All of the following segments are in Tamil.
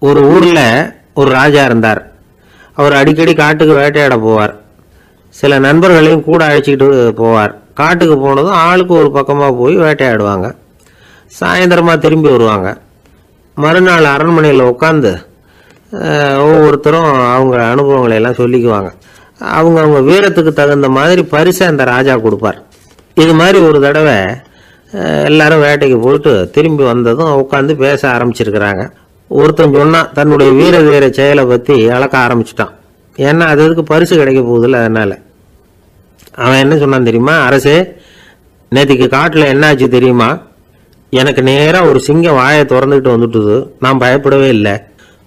ஒரு ஊர்ல ஒரு ராஜா இருந்தார். அவர் அடிக்கடி காட்டுக்கு வேட்டையாட போவார். சில நண்பர்களையும் கூட அழைச்சிக்கிட்டு போவார். காட்டுக்கு போனதும் ஆளுக்கு ஒரு பக்கமாக போய் வேட்டையாடுவாங்க. சாயந்தரமா திரும்பி வருவாங்க. மறுநாள் அரண்மனையில் உட்காந்து ஒவ்வொருத்தரும் அவங்க அனுபவங்களை எல்லாம் சொல்லிக்குவாங்க. அவங்க வீரத்துக்கு தகுந்த மாதிரி பரிசை அந்த ராஜா கொடுப்பார். இது மாதிரி ஒரு தடவை எல்லாரும் வேட்டைக்கு போயிட்டு திரும்பி வந்ததும் உட்காந்து பேச ஆரம்பிச்சிருக்கிறாங்க. ஒருத்தன் சொன்னான், தன்னுடைய வீர தீர செயலை பற்றி அளக்க ஆரம்பிச்சிட்டான். ஏன்னா அதுக்கு பரிசு கிடைக்க போகுதில்ல, அதனால. அவன் என்ன சொன்னான் தெரியுமா? அரசே, நேற்றுக்கு காட்டில் என்ன ஆச்சு தெரியுமா? எனக்கு நேராக ஒரு சிங்கம் வாயை திறந்துக்கிட்டு வந்துட்டுது. நான் பயப்படவே இல்லை.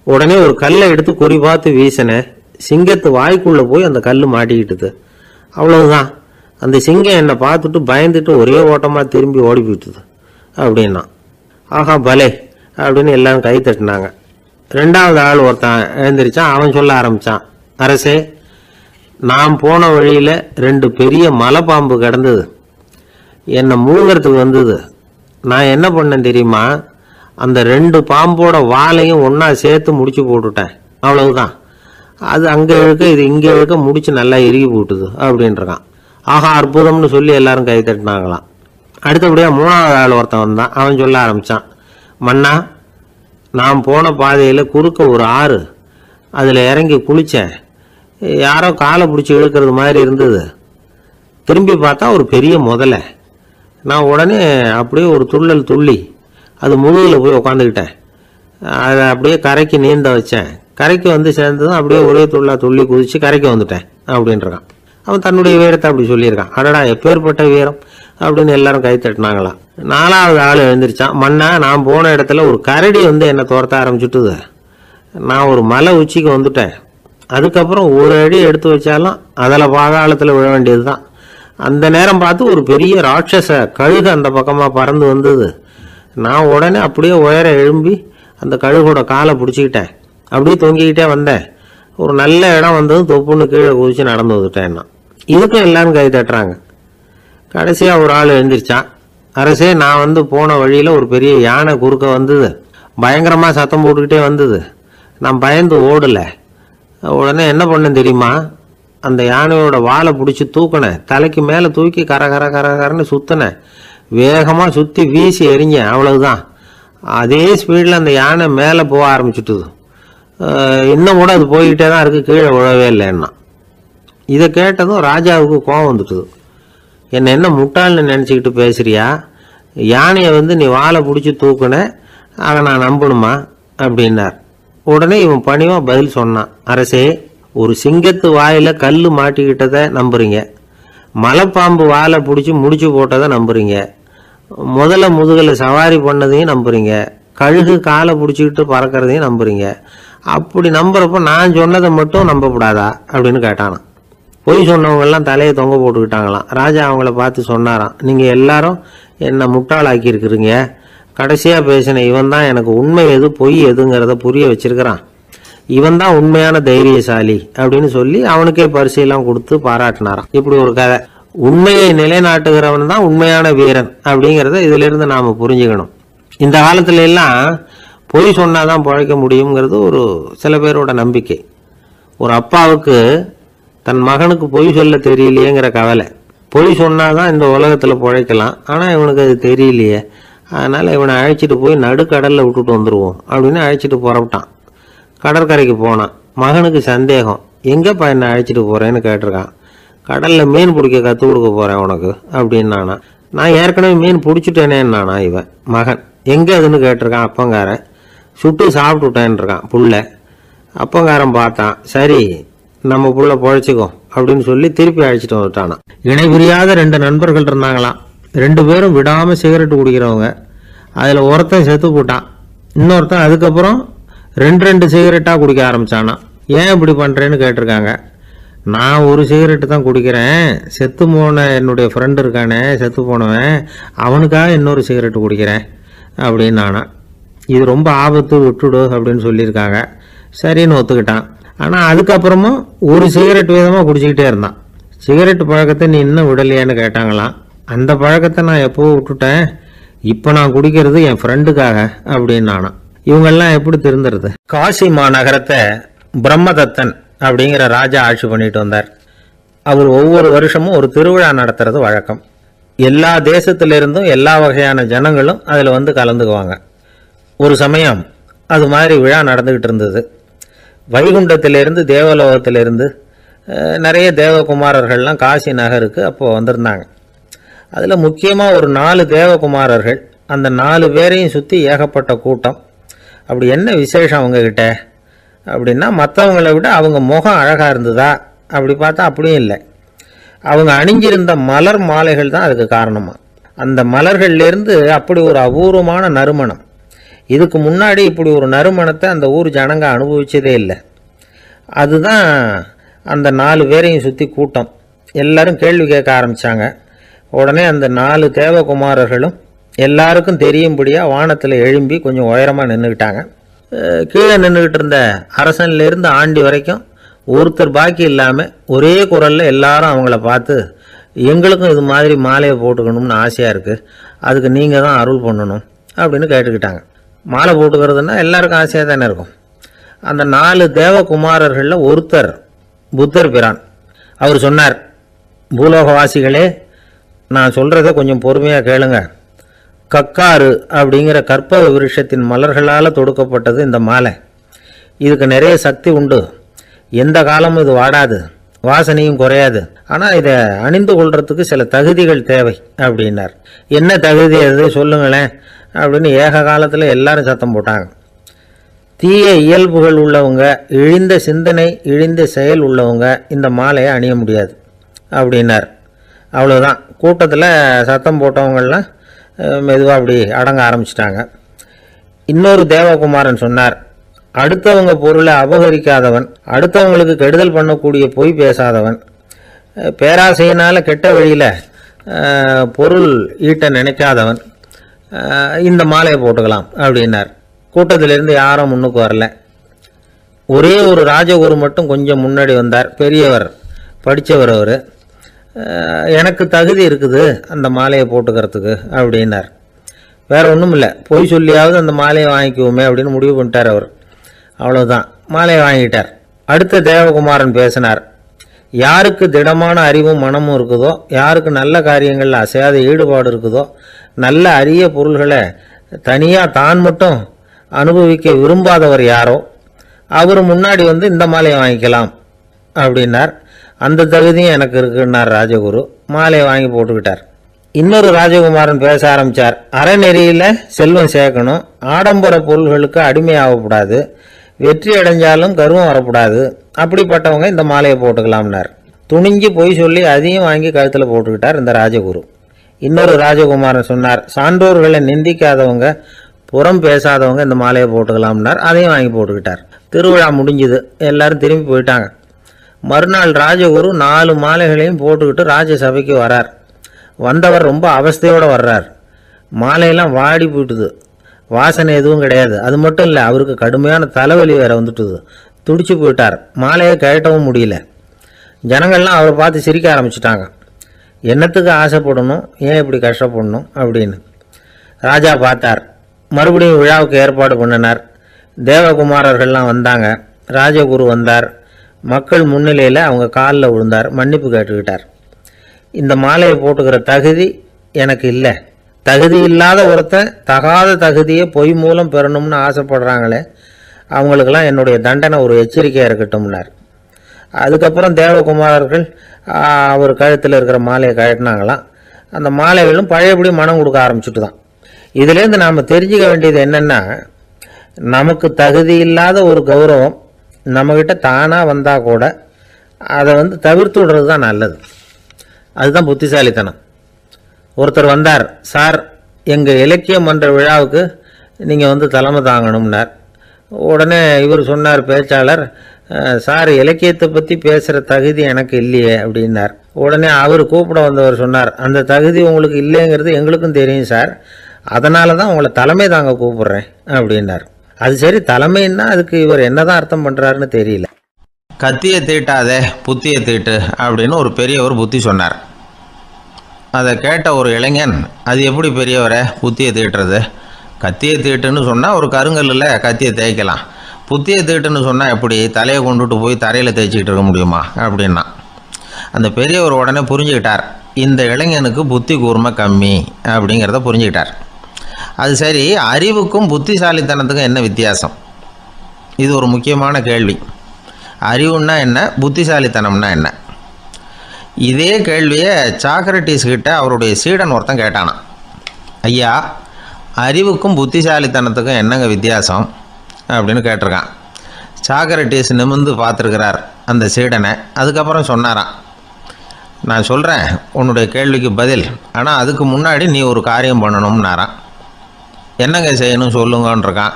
உடனே ஒரு கல்லை எடுத்து குறி பார்த்து வீசினேன். சிங்கத்து வாய்க்குள்ளே போய் அந்த கல் மாட்டிக்கிட்டுது. அவ்வளவுதான். அந்த சிங்கம் என்னை பார்த்துட்டு பயந்துட்டு ஒரே ஓட்டமாக திரும்பி ஓடி போயிட்டுது அப்படின்னா. ஆஹா பலே அப்படின்னு எல்லாரும் கை தட்டினாங்க. ரெண்டாவது ஆள் ஒருத்தன் எழுந்திரிச்சான். அவன் சொல்ல ஆரம்பித்தான், அரசே, நான் போன வழியில் 2 பெரிய மலைப்பாம்பு கிடந்தது. என்னை முழுங்கிறதுக்கு வந்தது. நான் என்ன பண்ணேன் தெரியுமா? அந்த 2 பாம்போட வாலையும் ஒன்றா சேர்த்து முடிச்சு போட்டுட்டேன். அவ்வளவுதான். அது அங்கே இழுக்க, இது இங்கே இழுக்க, முடிச்சு நல்லா இறுகி போட்டுது அப்படின்றான். ஆஹா அற்புதம்னு சொல்லி எல்லாரும் கை தட்டினாங்களாம். அடுத்தபடியாக 3வது ஆள் ஒருத்தன் வந்தான். அவன் சொல்ல ஆரம்பித்தான், மன்னா, நான் போன பாதையில் குறுக்க ஒரு ஆறு. அதில் இறங்கி குளித்தேன். யாரோ காலை பிடிச்சி இழுக்கிறது மாதிரி இருந்தது. திரும்பி பார்த்தா ஒரு பெரிய முதலை. நான் உடனே அப்படியே ஒரு துள்ளல் துள்ளி அது முழுகில் போய் உக்காந்துக்கிட்டேன். அதை அப்படியே கரைக்கு நீந்த வச்சேன். கரைக்கு வந்து சேர்ந்ததும் அப்படியே ஒரே துள்ளி குதித்து கரைக்கு வந்துட்டேன் அப்படின்றான். அவன் தன்னுடைய வீரத்தை அப்படி சொல்லியிருக்கான். அடடா, எப்பேற்பட்ட வீரம் அப்படின்னு எல்லாரும் கை தட்டினாங்களாம். 4வது ஆள் எழுந்திரிச்சான். மன்னா, நான் போன இடத்துல ஒரு கரடி வந்து என்னை துரத்த ஆரம்பிச்சுட்டுது. நான் ஒரு மலை உச்சிக்கு வந்துட்டேன். அதுக்கப்புறம் ஒரு அடி எடுத்து வச்சாலும் அதில் பாதாளத்தில் விழ வேண்டியது தான். அந்த நேரம் பார்த்து ஒரு பெரிய ராட்சச கழுகு அந்த பக்கமாக பறந்து வந்தது. நான் உடனே அப்படியே உயர எழும்பி அந்த கழுகோட காலை பிடிச்சிக்கிட்டேன். அப்படியே தொங்கிக்கிட்டே வந்தேன். ஒரு நல்ல இடம் வந்ததும் தொப்புன்னு கீழே குதிச்சு நடந்து வந்துட்டேன்னா. இதுக்கும் எல்லாரும் கை தட்டுறாங்க. கடைசியாக ஒரு ஆள் எழுந்திரிச்சான். அரசே, நான் வந்து போன வழியில் ஒரு பெரிய யானை குறுக்க வந்தது. பயங்கரமாக சத்தம் போட்டுக்கிட்டே வந்தது. நான் பயந்து ஓடலை. உடனே என்ன பண்ணேன் தெரியுமா? அந்த யானையோட வாலை பிடிச்சி தூக்கினேன். தலைக்கு மேலே தூக்கி கரன்னு சுற்றினேன். வேகமாக சுற்றி வீசி எறிஞ்சேன். அவ்வளவுதான். அதே ஸ்பீடில் அந்த யானை மேலே போக ஆரம்பிச்சுட்டுது. இன்னும் கூட அது போய்கிட்டே தான் இருக்குது, கீழே விழவே இல்லைன்னா. இதை கேட்டதும் ராஜாவுக்கு கோபம் வந்துட்டுது. என்ன முட்டாள்னு நினச்சிக்கிட்டு பேசுறியா? யானையை வந்து நீ வாழை பிடிச்சி தூக்குன, அதை நான் நம்பணுமா அப்படின்னார். உடனே இவன் பணிவாக பதில் சொன்னான், அரசே, ஒரு சிங்கத்து வாயில் கல் மாட்டிக்கிட்டதை நம்புறீங்க, மலைப்பாம்பு வாழை பிடிச்சி முடிச்சு போட்டதை நம்புறீங்க, முதல்ல முதுகில் சவாரி பண்ணதையும் நம்புறீங்க, கழுகு காலை பிடிச்சிக்கிட்டு பறக்கிறதையும் நம்புறீங்க. அப்படி நம்புறப்ப நான் சொன்னதை மட்டும் நம்பக்கூடாதா அப்படின்னு கேட்டானான். பொய் சொன்னவங்கெல்லாம் தலையை தொங்க போட்டுக்கிட்டாங்களாம். ராஜா அவங்கள பார்த்து சொன்னாராம், நீங்கள் எல்லாரும் என்னை முட்டாளாக்கி இருக்கிறீங்க. கடைசியாக பேசின இவன் தான் எனக்கு உண்மை எது பொய் எதுங்கிறத புரிய வச்சிருக்கிறான். இவன் தான் உண்மையான தைரியசாலி அப்படின்னு சொல்லி அவனுக்கே பரிசையெல்லாம் கொடுத்து பாராட்டினாராம். இப்படி ஒரு கதை. உண்மையை நிலைநாட்டுகிறவன் தான் உண்மையான வீரன் அப்படிங்கிறத இதிலிருந்து நாம் புரிஞ்சுக்கணும். இந்த காலத்துல எல்லாம் பொய் சொன்னாதான் பிழைக்க முடியுங்கிறது ஒரு சில பேரோட நம்பிக்கை. ஒரு அப்பாவுக்கு தன் மகனுக்கு பொய் சொல்ல தெரியலையேங்கிற கவலை. பொய் சொன்னாதான் இந்த உலகத்தில் பிழைக்கலாம், ஆனால் இவனுக்கு அது தெரியலையே, அதனால் இவனை அழைச்சிட்டு போய் நடுக்கடலில் விட்டுட்டு வந்துடுவோம் அப்படின்னு அழைச்சிட்டு புறப்பட்டான். கடற்கரைக்கு போனான். மகனுக்கு சந்தேகம், எங்கேப்பா என்னை அழைச்சிட்டு போகிறேன்னு கேட்டிருக்கான். கடலில் மீன் பிடிக்க கற்றுக் கொடுக்க போகிறேன் உனக்கு அப்படின்னானா. நான் ஏற்கனவே மீன் பிடிச்சிட்டேனேன்னானா இவன் மகன். எங்கே அதுன்னு கேட்டிருக்கான். அப்பங்காரன். சுட்டு சாப்பிட்டுட்டேன்ருக்கான் புள்ள. அப்பங்காரன் பார்த்தான், சரி நம்ம புள்ள பொழைச்சிக்கோ அப்படின்னு சொல்லி திருப்பி அழைச்சிட்டு வந்துட்டானா. இணை புரியாத 2 நண்பர்கள் இருந்தாங்களாம். 2 பேரும் விடாமல் சிகரெட்டு குடிக்கிறவங்க. அதில் ஒருத்தன் செத்து போட்டான். இன்னொருத்தன் அதுக்கப்புறம் 2 சிகரெட்டாக குடிக்க ஆரம்பித்தானா. ஏன் இப்படி பண்ணுறேன்னு கேட்டிருக்காங்க. நான் ஒரு சிகரெட்டு தான் குடிக்கிறேன், செத்து போன என்னுடைய ஃப்ரெண்டு இருக்கானே செத்து போனவன், அவனுக்காக இன்னொரு சிகரெட்டு குடிக்கிறேன் அப்படின்னு நானா. இது ரொம்ப ஆபத்து, விட்டுடு அப்படின்னு சொல்லியிருக்காங்க. சரின்னு ஒத்துக்கிட்டான். ஆனால் அதுக்கப்புறமும் ஒரு சிகரெட் வீதமாக குடிச்சிக்கிட்டே இருந்தான். சிகரெட்டு பழக்கத்தை நீ இன்னும் விடலையான்னு கேட்டாங்களாம். அந்த பழக்கத்தை நான் எப்போவும் விட்டுட்டேன், இப்போ நான் குடிக்கிறது என் ஃப்ரெண்டுக்காக அப்படின்னு நானா. இவங்கெல்லாம் எப்படி திருந்துறது? காசி மாநகரத்தை பிரம்மதத்தன் அப்படிங்கிற ராஜா ஆட்சி பண்ணிட்டு வந்தார். அவர் ஒவ்வொரு வருஷமும் ஒரு திருவிழா நடத்துறது வழக்கம். எல்லா தேசத்திலிருந்தும் எல்லா வகையான ஜனங்களும் அதில் வந்து கலந்துக்குவாங்க. ஒரு சமயம் அது மாதிரி விழா நடந்துக்கிட்டு இருந்தது. வைகுண்டத்திலிருந்து தேவலோகத்திலிருந்து நிறைய தேவகுமாரர்கள்லாம் காசி நகருக்கு அப்போது வந்திருந்தாங்க. அதில் முக்கியமாக ஒரு 4 தேவகுமாரர்கள். அந்த 4 பேரையும் சுற்றி ஏகப்பட்ட கூட்டம். அப்படி என்ன விசேஷம் அவங்கக்கிட்ட அப்படின்னா, மற்றவங்களை விட அவங்க முகம் அழகாக இருந்ததா அப்படி பார்த்தா அப்படியும் இல்லை. அவங்க அணிஞ்சிருந்த மலர் மாலைகள் தான் அதுக்கு காரணமாக. அந்த மலர்கள்லேருந்து அப்படி ஒரு அபூர்வமான நறுமணம். இதுக்கு முன்னாடி இப்படி ஒரு நறுமணத்தை அந்த ஊர் ஜனங்க அனுபவிச்சதே இல்லை. அதுதான் அந்த 4 பேரையும் சுற்றி கூட்டம். எல்லாரும் கேள்வி கேட்க ஆரம்பித்தாங்க. உடனே அந்த 4 தேவகுமாரர்களும் எல்லாருக்கும் தெரியும்படியாக வானத்தில் எழும்பி கொஞ்சம் உயரமாக நின்றுக்கிட்டாங்க. கீழே நின்றுக்கிட்டு இருந்த அரசன்லேருந்து ஆண்டி வரைக்கும் ஒருத்தர் பாக்கி இல்லாமல் ஒரே குரலில் எல்லாரும் அவங்கள பார்த்து, எங்களுக்கும் இது மாதிரி மாலையை போட்டுக்கணும்னு ஆசையாக இருக்குது, அதுக்கு நீங்கள் தான் அருள் பண்ணணும் அப்படின்னு கேட்டுக்கிட்டாங்க. மாலை போட்டுக்கிறதுனா எல்லாருக்கும் ஆசையாக தானே இருக்கும். அந்த 4 தேவகுமாரர்களில் ஒருத்தர் புத்தர் பிரான். அவர் சொன்னார், பூலோகவாசிகளே, நான் சொல்கிறத கொஞ்சம் பொறுமையாக கேளுங்க. கக்காரு அப்படிங்கிற கற்பக விருஷத்தின் மலர்களால் தொடுக்கப்பட்டது இந்த மாலை. இதுக்கு நிறைய சக்தி உண்டு. எந்த காலமும் இது வாடாது, வாசனையும் குறையாது. ஆனால் இதை அணிந்து கொள்றதுக்கு சில தகுதிகள் தேவை அப்படின்னார். என்ன தகுதி அது சொல்லுங்களேன் அப்படின்னு ஏக காலத்தில் எல்லாரும் சத்தம் போட்டாங்க. தீய இயல்புகள் உள்ளவங்க, இழிந்த சிந்தனை, இழிந்த செயல் உள்ளவங்க இந்த மாலையை அணிய முடியாது அப்படின்னார். அவ்வளோதான். கூட்டத்தில் சத்தம் போட்டவங்கள்லாம் மெதுவாக அப்படி அடங்க ஆரம்பிச்சிட்டாங்க. இன்னொரு தேவகுமாரன் சொன்னார், அடுத்தவங்க பொருளை அபகரிக்காதவன், அடுத்தவங்களுக்கு கெடுதல் பண்ணக்கூடிய பொய் பேசாதவன், பேராசையினால் கெட்ட வழியில் பொருள் ஈட்ட நினைக்காதவன் இந்த மாலையை போட்டுக்கலாம் அப்படின்னார். கூட்டத்திலிருந்து யாரும் முன்னுக்கு வரல. ஒரே ஒரு ராஜகுரு மட்டும் கொஞ்சம் முன்னாடி வந்தார். பெரியவர், படித்தவர். அவர், எனக்கு தகுதி இருக்குது அந்த மாலையை போட்டுக்கிறதுக்கு அப்படின்னார். வேறு ஒன்றும் இல்லை, பொய் சொல்லியாவது அந்த மாலையை வாங்கிக்குவோமே அப்படின்னு முடிவு பண்ணிட்டார் அவர். அவ்வளோதான், மாலையை வாங்கிட்டார். அடுத்த தேவகுமாரன் பேசினார். யாருக்கு திடமான அறிவும் மனமும் இருக்குதோ, யாருக்கு நல்ல காரியங்களில் அசையாத ஈடுபாடு இருக்குதோ, நல்ல அரிய பொருள்களை தனியாக தான் மட்டும் அனுபவிக்க விரும்பாதவர் யாரோ அவர் முன்னாடி வந்து இந்த மாலையை வாங்கிக்கலாம் அப்படின்னார். அந்த தகுதியும் எனக்கு இருக்குன்னார் ராஜகுரு. மாலையை வாங்கி போட்டுக்கிட்டார். இன்னொரு ராஜகுமாரன் பேச ஆரம்பித்தார். அறநெறியில் செல்வம் சேர்க்கணும், ஆடம்பர பொருள்களுக்கு அடிமையாகக்கூடாது, வெற்றி அடைஞ்சாலும் கர்வம் வரக்கூடாது, அப்படிப்பட்டவங்க இந்த மாலையை போட்டுக்கலாம்னார். துணிஞ்சு பொய் சொல்லி அதையும் வாங்கி கழுத்தில் போட்டுக்கிட்டார் இந்த ராஜகுரு. இன்னொரு ராஜகுமாரன் சொன்னார், சான்றோர்களை நிந்திக்காதவங்க, புறம் பேசாதவங்க இந்த மாலையை போட்டுக்கலாம்னார். அதையும் வாங்கி போட்டுக்கிட்டார். திருவிழா முடிஞ்சுது, எல்லாரும் திரும்பி போயிட்டாங்க. மறுநாள் ராஜகுரு 4 மாலைகளையும் போட்டுக்கிட்டு ராஜசபைக்கு வரார். வந்தவர் ரொம்ப அவஸ்தையோடு வர்றார். மாலையெல்லாம் வாடி போயிட்டுது, வாசனை எதுவும் கிடையாது. அது மட்டும் இல்லை, அவருக்கு கடுமையான தலைவலி வேற வந்துட்டுது. துடிச்சு போயிட்டார். மாலையை கழட்டவும் முடியல. ஜனங்கள்லாம் அவரை பார்த்து சிரிக்க ஆரம்பிச்சிட்டாங்க. என்னத்துக்கு ஆசைப்படணும், ஏன் இப்படி கஷ்டப்படணும் அப்படின்னு. ராஜா பார்த்தார். மறுபடியும் விழாவுக்கு ஏற்பாடு பண்ணினார். தேவகுமாரர்கள்லாம் வந்தாங்க. ராஜகுரு வந்தார். மக்கள் முன்னிலையில் அவங்க காலில் விழுந்தார், மன்னிப்பு கேட்டுக்கிட்டார். இந்த மாலையை போட்டுக்கிற தகுதி எனக்கு இல்லை. தகுதி இல்லாத ஒருத்தன் தகாத தகுதியை பொய் மூலம் பெறணும்னு ஆசைப்படுறாங்களே, அவங்களுக்கெல்லாம் என்னுடைய தண்டனை ஒரு எச்சரிக்கையாக இருக்கட்டும்னார். அதுக்கப்புறம் தேவகுமாரர்கள் அவர் கழுத்தில் இருக்கிற மாலையை கழட்டினாங்களாம். அந்த மாலைகளும் பழையபடி மனம் கொடுக்க ஆரம்பிச்சுட்டு தான். இதுலேருந்து நாம் தெரிஞ்சுக்க வேண்டியது என்னென்னா, நமக்கு தகுதி இல்லாத ஒரு கௌரவம் நம்மக்கிட்ட தானாக வந்தால் கூட அதை தவிர்த்து விடுறது தான் நல்லது. அதுதான் புத்திசாலித்தனம். ஒருத்தர் வந்தார். சார், எங்கள் இலக்கிய மன்ற விழாவுக்கு நீங்கள் தலைமை தாங்கணும்னார். உடனே இவர் சொன்னார், பேச்சாளர், சார், இலக்கியத்தை பற்றி பேசுகிற தகுதி எனக்கு இல்லையே அப்படின்னார். உடனே அவர் கூப்பிட வந்தவர் சொன்னார், அந்த தகுதி உங்களுக்கு இல்லைங்கிறது எங்களுக்கும் தெரியும் சார், அதனால தான் உங்களை தலைமை தாங்க கூப்பிட்றேன் அப்படின்னார். அது சரி, தலைமைன்னா அதுக்கு இவர் என்னதான் அர்த்தம் பண்ணுறாருன்னு தெரியல. கத்தியை தீட்டாதே புத்தியை தீட்டு அப்படின்னு ஒரு பெரியவர் புத்தி சொன்னார். அதை கேட்ட ஒரு இளைஞன், அது எப்படி பெரியவரை புத்தியை தீட்டுறது, கத்தியை தீட்டுன்னு சொன்னால் ஒரு கருங்கல்லில் கத்தியை தேய்க்கலாம், புத்தியை தீட்டுன்னு சொன்னால் எப்படி தலையை கொண்டுட்டு போய் தரையில் தேய்ச்சிக்கிட்டு இருக்க முடியுமா அப்படின்னா. அந்த பெரியவர் உடனே புரிஞ்சுக்கிட்டார், இந்த இளைஞனுக்கு புத்தி கூர்மை கம்மி அப்படிங்கிறத புரிஞ்சுக்கிட்டார். அது சரி, அறிவுக்கும் புத்திசாலித்தனத்துக்கும் என்ன வித்தியாசம்? இது ஒரு முக்கியமான கேள்வி. அறிவுன்னா என்ன, புத்திசாலித்தனம்னா என்ன? இதே கேள்வியை சாக்ரட்டிஸ் கிட்ட அவருடைய சீடன் ஒருத்தன் கேட்டானான். ஐயா, அறிவுக்கும் புத்திசாலித்தனத்துக்கும் என்னங்க வித்தியாசம் அப்படின்னு கேட்டிருக்கான். சாக்ரட்டிஸ் நிமிர்ந்து பார்த்துருக்கிறார் அந்த சீடனை. அதுக்கப்புறம் சொன்னாராம், நான் சொல்கிறேன் உன்னுடைய கேள்விக்கு பதில், ஆனால் அதுக்கு முன்னாடி நீ ஒரு காரியம் பண்ணணும்னாரான். என்னங்க செய்யணும் சொல்லுங்கன்றிருக்கான்.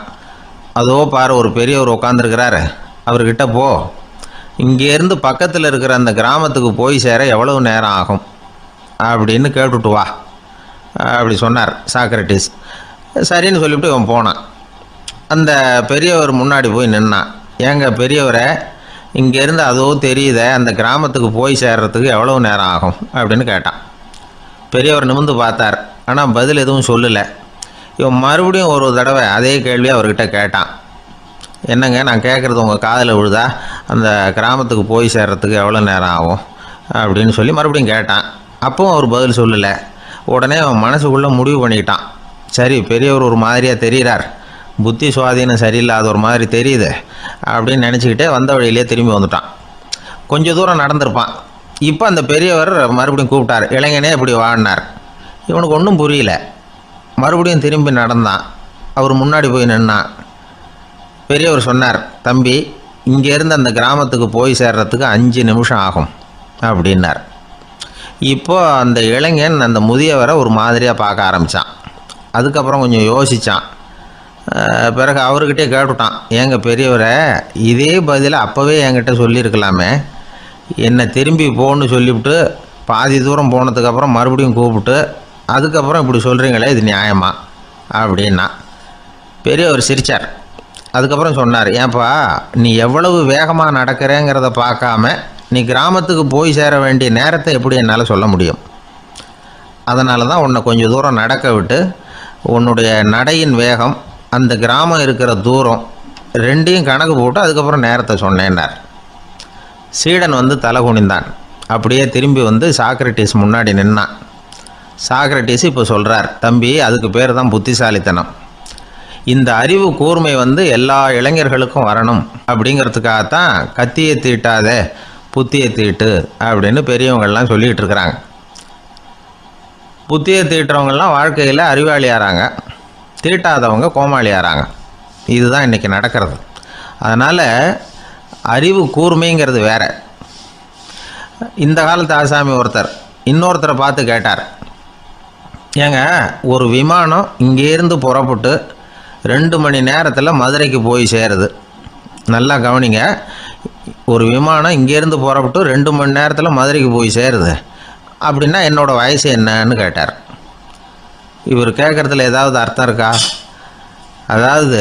அதோ பாரு, ஒரு பெரியவர் உட்காந்துருக்கிறாரு, அவர்கிட்ட போ, இங்கேருந்து பக்கத்தில் இருக்கிற அந்த கிராமத்துக்கு போய் சேர எவ்வளவு நேரம் ஆகும் அப்படின்னு கேட்டுட்டு வா அப்படி சொன்னார் சாக்ரட்டிஸ். சரின்னு சொல்லிவிட்டு இவன் போனான். அந்த பெரியவர் முன்னாடி போய் நின்னான். ஏங்க பெரியவரை, இங்கேருந்து அதோ தெரியுத அந்த கிராமத்துக்கு போய் சேர்றதுக்கு எவ்வளவு நேரம் ஆகும் அப்படின்னு கேட்டான். பெரியவர் நிமிர்ந்து பார்த்தார், ஆனால் பதில் எதுவும் சொல்லலை. இவன் மறுபடியும் ஒரு தடவை அதே கேள்வியை அவர்கிட்ட கேட்டான். என்னங்க, நான் கேட்குறது உங்கள் காதில் விழுதா, அந்த கிராமத்துக்கு போய் சேர்றதுக்கு எவ்வளோ நேரம் ஆகும் அப்படின்னு சொல்லி மறுபடியும் கேட்டான். அப்பவும் அவர் பதில் சொல்லலை. உடனே அவன் மனசுக்குள்ளே முடிவு பண்ணிக்கிட்டான், சரி பெரியவர் ஒரு மாதிரியாக தெரிகிறார், புத்தி சுவாதீனம் சரியில்லாத ஒரு மாதிரி தெரியுது அப்படின்னு நினச்சிக்கிட்டே வந்த வழியிலே திரும்பி வந்துட்டான். கொஞ்சம் தூரம் நடந்திருப்பான். இப்போ அந்த பெரியவர் மறுபடியும் கூப்பிட்டார், இளைஞனே இப்படி வாடினார். இவனுக்கு ஒன்றும் புரியல. மறுபடியும் திரும்பி நடந்தான். அவர் முன்னாடி போய் நின்னான். பெரியவர் சொன்னார், தம்பி, இங்கேருந்து அந்த கிராமத்துக்கு போய் சேர்றதுக்கு 5 நிமிஷம் ஆகும் அப்படின்னார். இப்போது அந்த இளைஞன் அந்த முதியவரை ஒரு மாதிரியாக பார்க்க ஆரம்பித்தான். அதுக்கப்புறம் கொஞ்சம் யோசித்தான். பிறகு அவர்கிட்டே கேட்டுட்டான், ஏங்க பெரியவரை, இதே பதிலை அப்போவே என்கிட்ட சொல்லியிருக்கலாமே, என்னை திரும்பி போன்னு சொல்லிவிட்டு பாதி தூரம் போனதுக்கப்புறம் மறுபடியும் கூப்பிட்டு அதுக்கப்புறம் இப்படி சொல்கிறீங்களே, இது நியாயமா அப்படின்னா. பெரியவர் சிரித்தார். அதுக்கப்புறம் சொன்னார், ஏன்பா, நீ எவ்வளவு வேகமாக நடக்கிறேங்கிறத பார்க்காம நீ கிராமத்துக்கு போய் சேர வேண்டிய நேரத்தை எப்படி என்னால் சொல்ல முடியும்? அதனால தான் உன்னை கொஞ்சம் தூரம் நடக்க விட்டு உன்னுடைய நடையின் வேகம், அந்த கிராமம் இருக்கிற தூரம் ரெண்டையும் கணக்கு போட்டு அதுக்கப்புறம் நேரத்தை சொன்னேன்னார். சீடன் வந்து தலை குனிந்தான். அப்படியே திரும்பி வந்து சாக்ரட்டிஸ் முன்னாடி நின்னான். சாக்ரட்டிஸ் இப்போ சொல்கிறார், தம்பி, அதுக்கு பேர் தான் புத்திசாலித்தனம். இந்த அறிவு கூர்மை வந்து எல்லா இளைஞர்களுக்கும் வரணும் அப்படிங்கிறதுக்காகத்தான் கத்தியை தீட்டாதே புத்தியை தீட்டு அப்படின்னு பெரியவங்கள்லாம் சொல்லிகிட்டு இருக்கிறாங்க. புத்தியை தீட்டுறவங்கெல்லாம் வாழ்க்கையில் அறிவாளி ஆகிறாங்க, தீட்டாதவங்க கோமாளி ஆகிறாங்க. இதுதான் இன்றைக்கி நடக்கிறது. அதனால் அறிவு கூர்மைங்கிறது வேறு. இந்த காலத்து ஆசாமி ஒருத்தர் இன்னொருத்தரை பார்த்து கேட்டார், ஏங்க, ஒரு விமானம் இங்கேருந்து புறப்பட்டு 2 மணி நேரத்தில் மதுரைக்கு போய் சேருது. நல்லா கவனிங்க, ஒரு விமானம் இங்கேருந்து புறப்பட்டு 2 மணி நேரத்தில் மதுரைக்கு போய் சேருது அப்படின்னா என்னோடய வயசு என்னன்னு கேட்டார். இவர் கேட்குறதுல ஏதாவது அர்த்தம் இருக்கா? அதாவது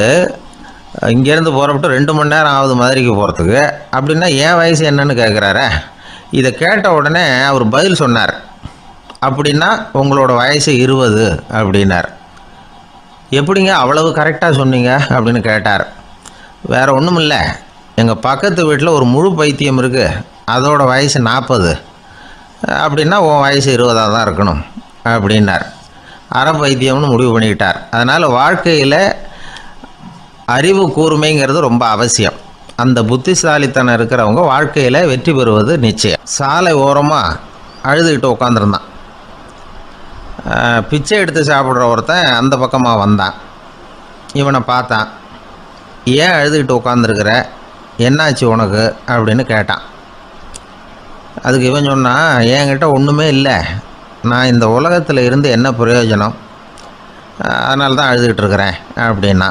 இங்கேருந்து புறப்பட்டு 2 மணி நேரம் ஆகுது மதுரைக்கு போகிறதுக்கு, அப்படின்னா என் வயசு என்னன்னு கேட்குறாரு. இதை கேட்ட உடனே அவர் பதில் சொன்னார், அப்படின்னா உங்களோட வயசு 20 அப்படின்னார். எப்படிங்க அவ்வளவு கரெக்டாக சொன்னீங்க அப்படின்னு கேட்டார். வேறு ஒன்றும் இல்லை, எங்கள் பக்கத்து வீட்டில் ஒரு முழு பைத்தியம் இருக்குது, அதோட வயசு 40, அப்படின்னா உன் வயசு 20 தான் இருக்கணும் அப்படின்னார். அரை பைத்தியம்னு முடிவு பண்ணிக்கிட்டார். அதனால் வாழ்க்கையில் அறிவு கூர்மைங்கிறது ரொம்ப அவசியம். அந்த புத்திசாலித்தனம் இருக்கிறவங்க வாழ்க்கையில் வெற்றி பெறுவது நிச்சயம். சாலை ஓரமாக அழுதுகிட்டு உட்காந்துருந்தான். பிச்சை எடுத்து சாப்பிட்ற ஒருத்தன் அந்த பக்கமாக வந்தான். இவனை பார்த்தான். ஏன் அழுதுகிட்டு உட்காந்துருக்கிற, என்னாச்சு உனக்கு அப்படின்னு கேட்டான். அதுக்கு இவன் சொன்னான், என்கிட்ட ஒன்றுமே இல்லை, நான் இந்த உலகத்தில் இருந்து என்ன பிரயோஜனம், அதனால தான் அழுதுகிட்டு இருக்கிறேன் அப்படின்னா.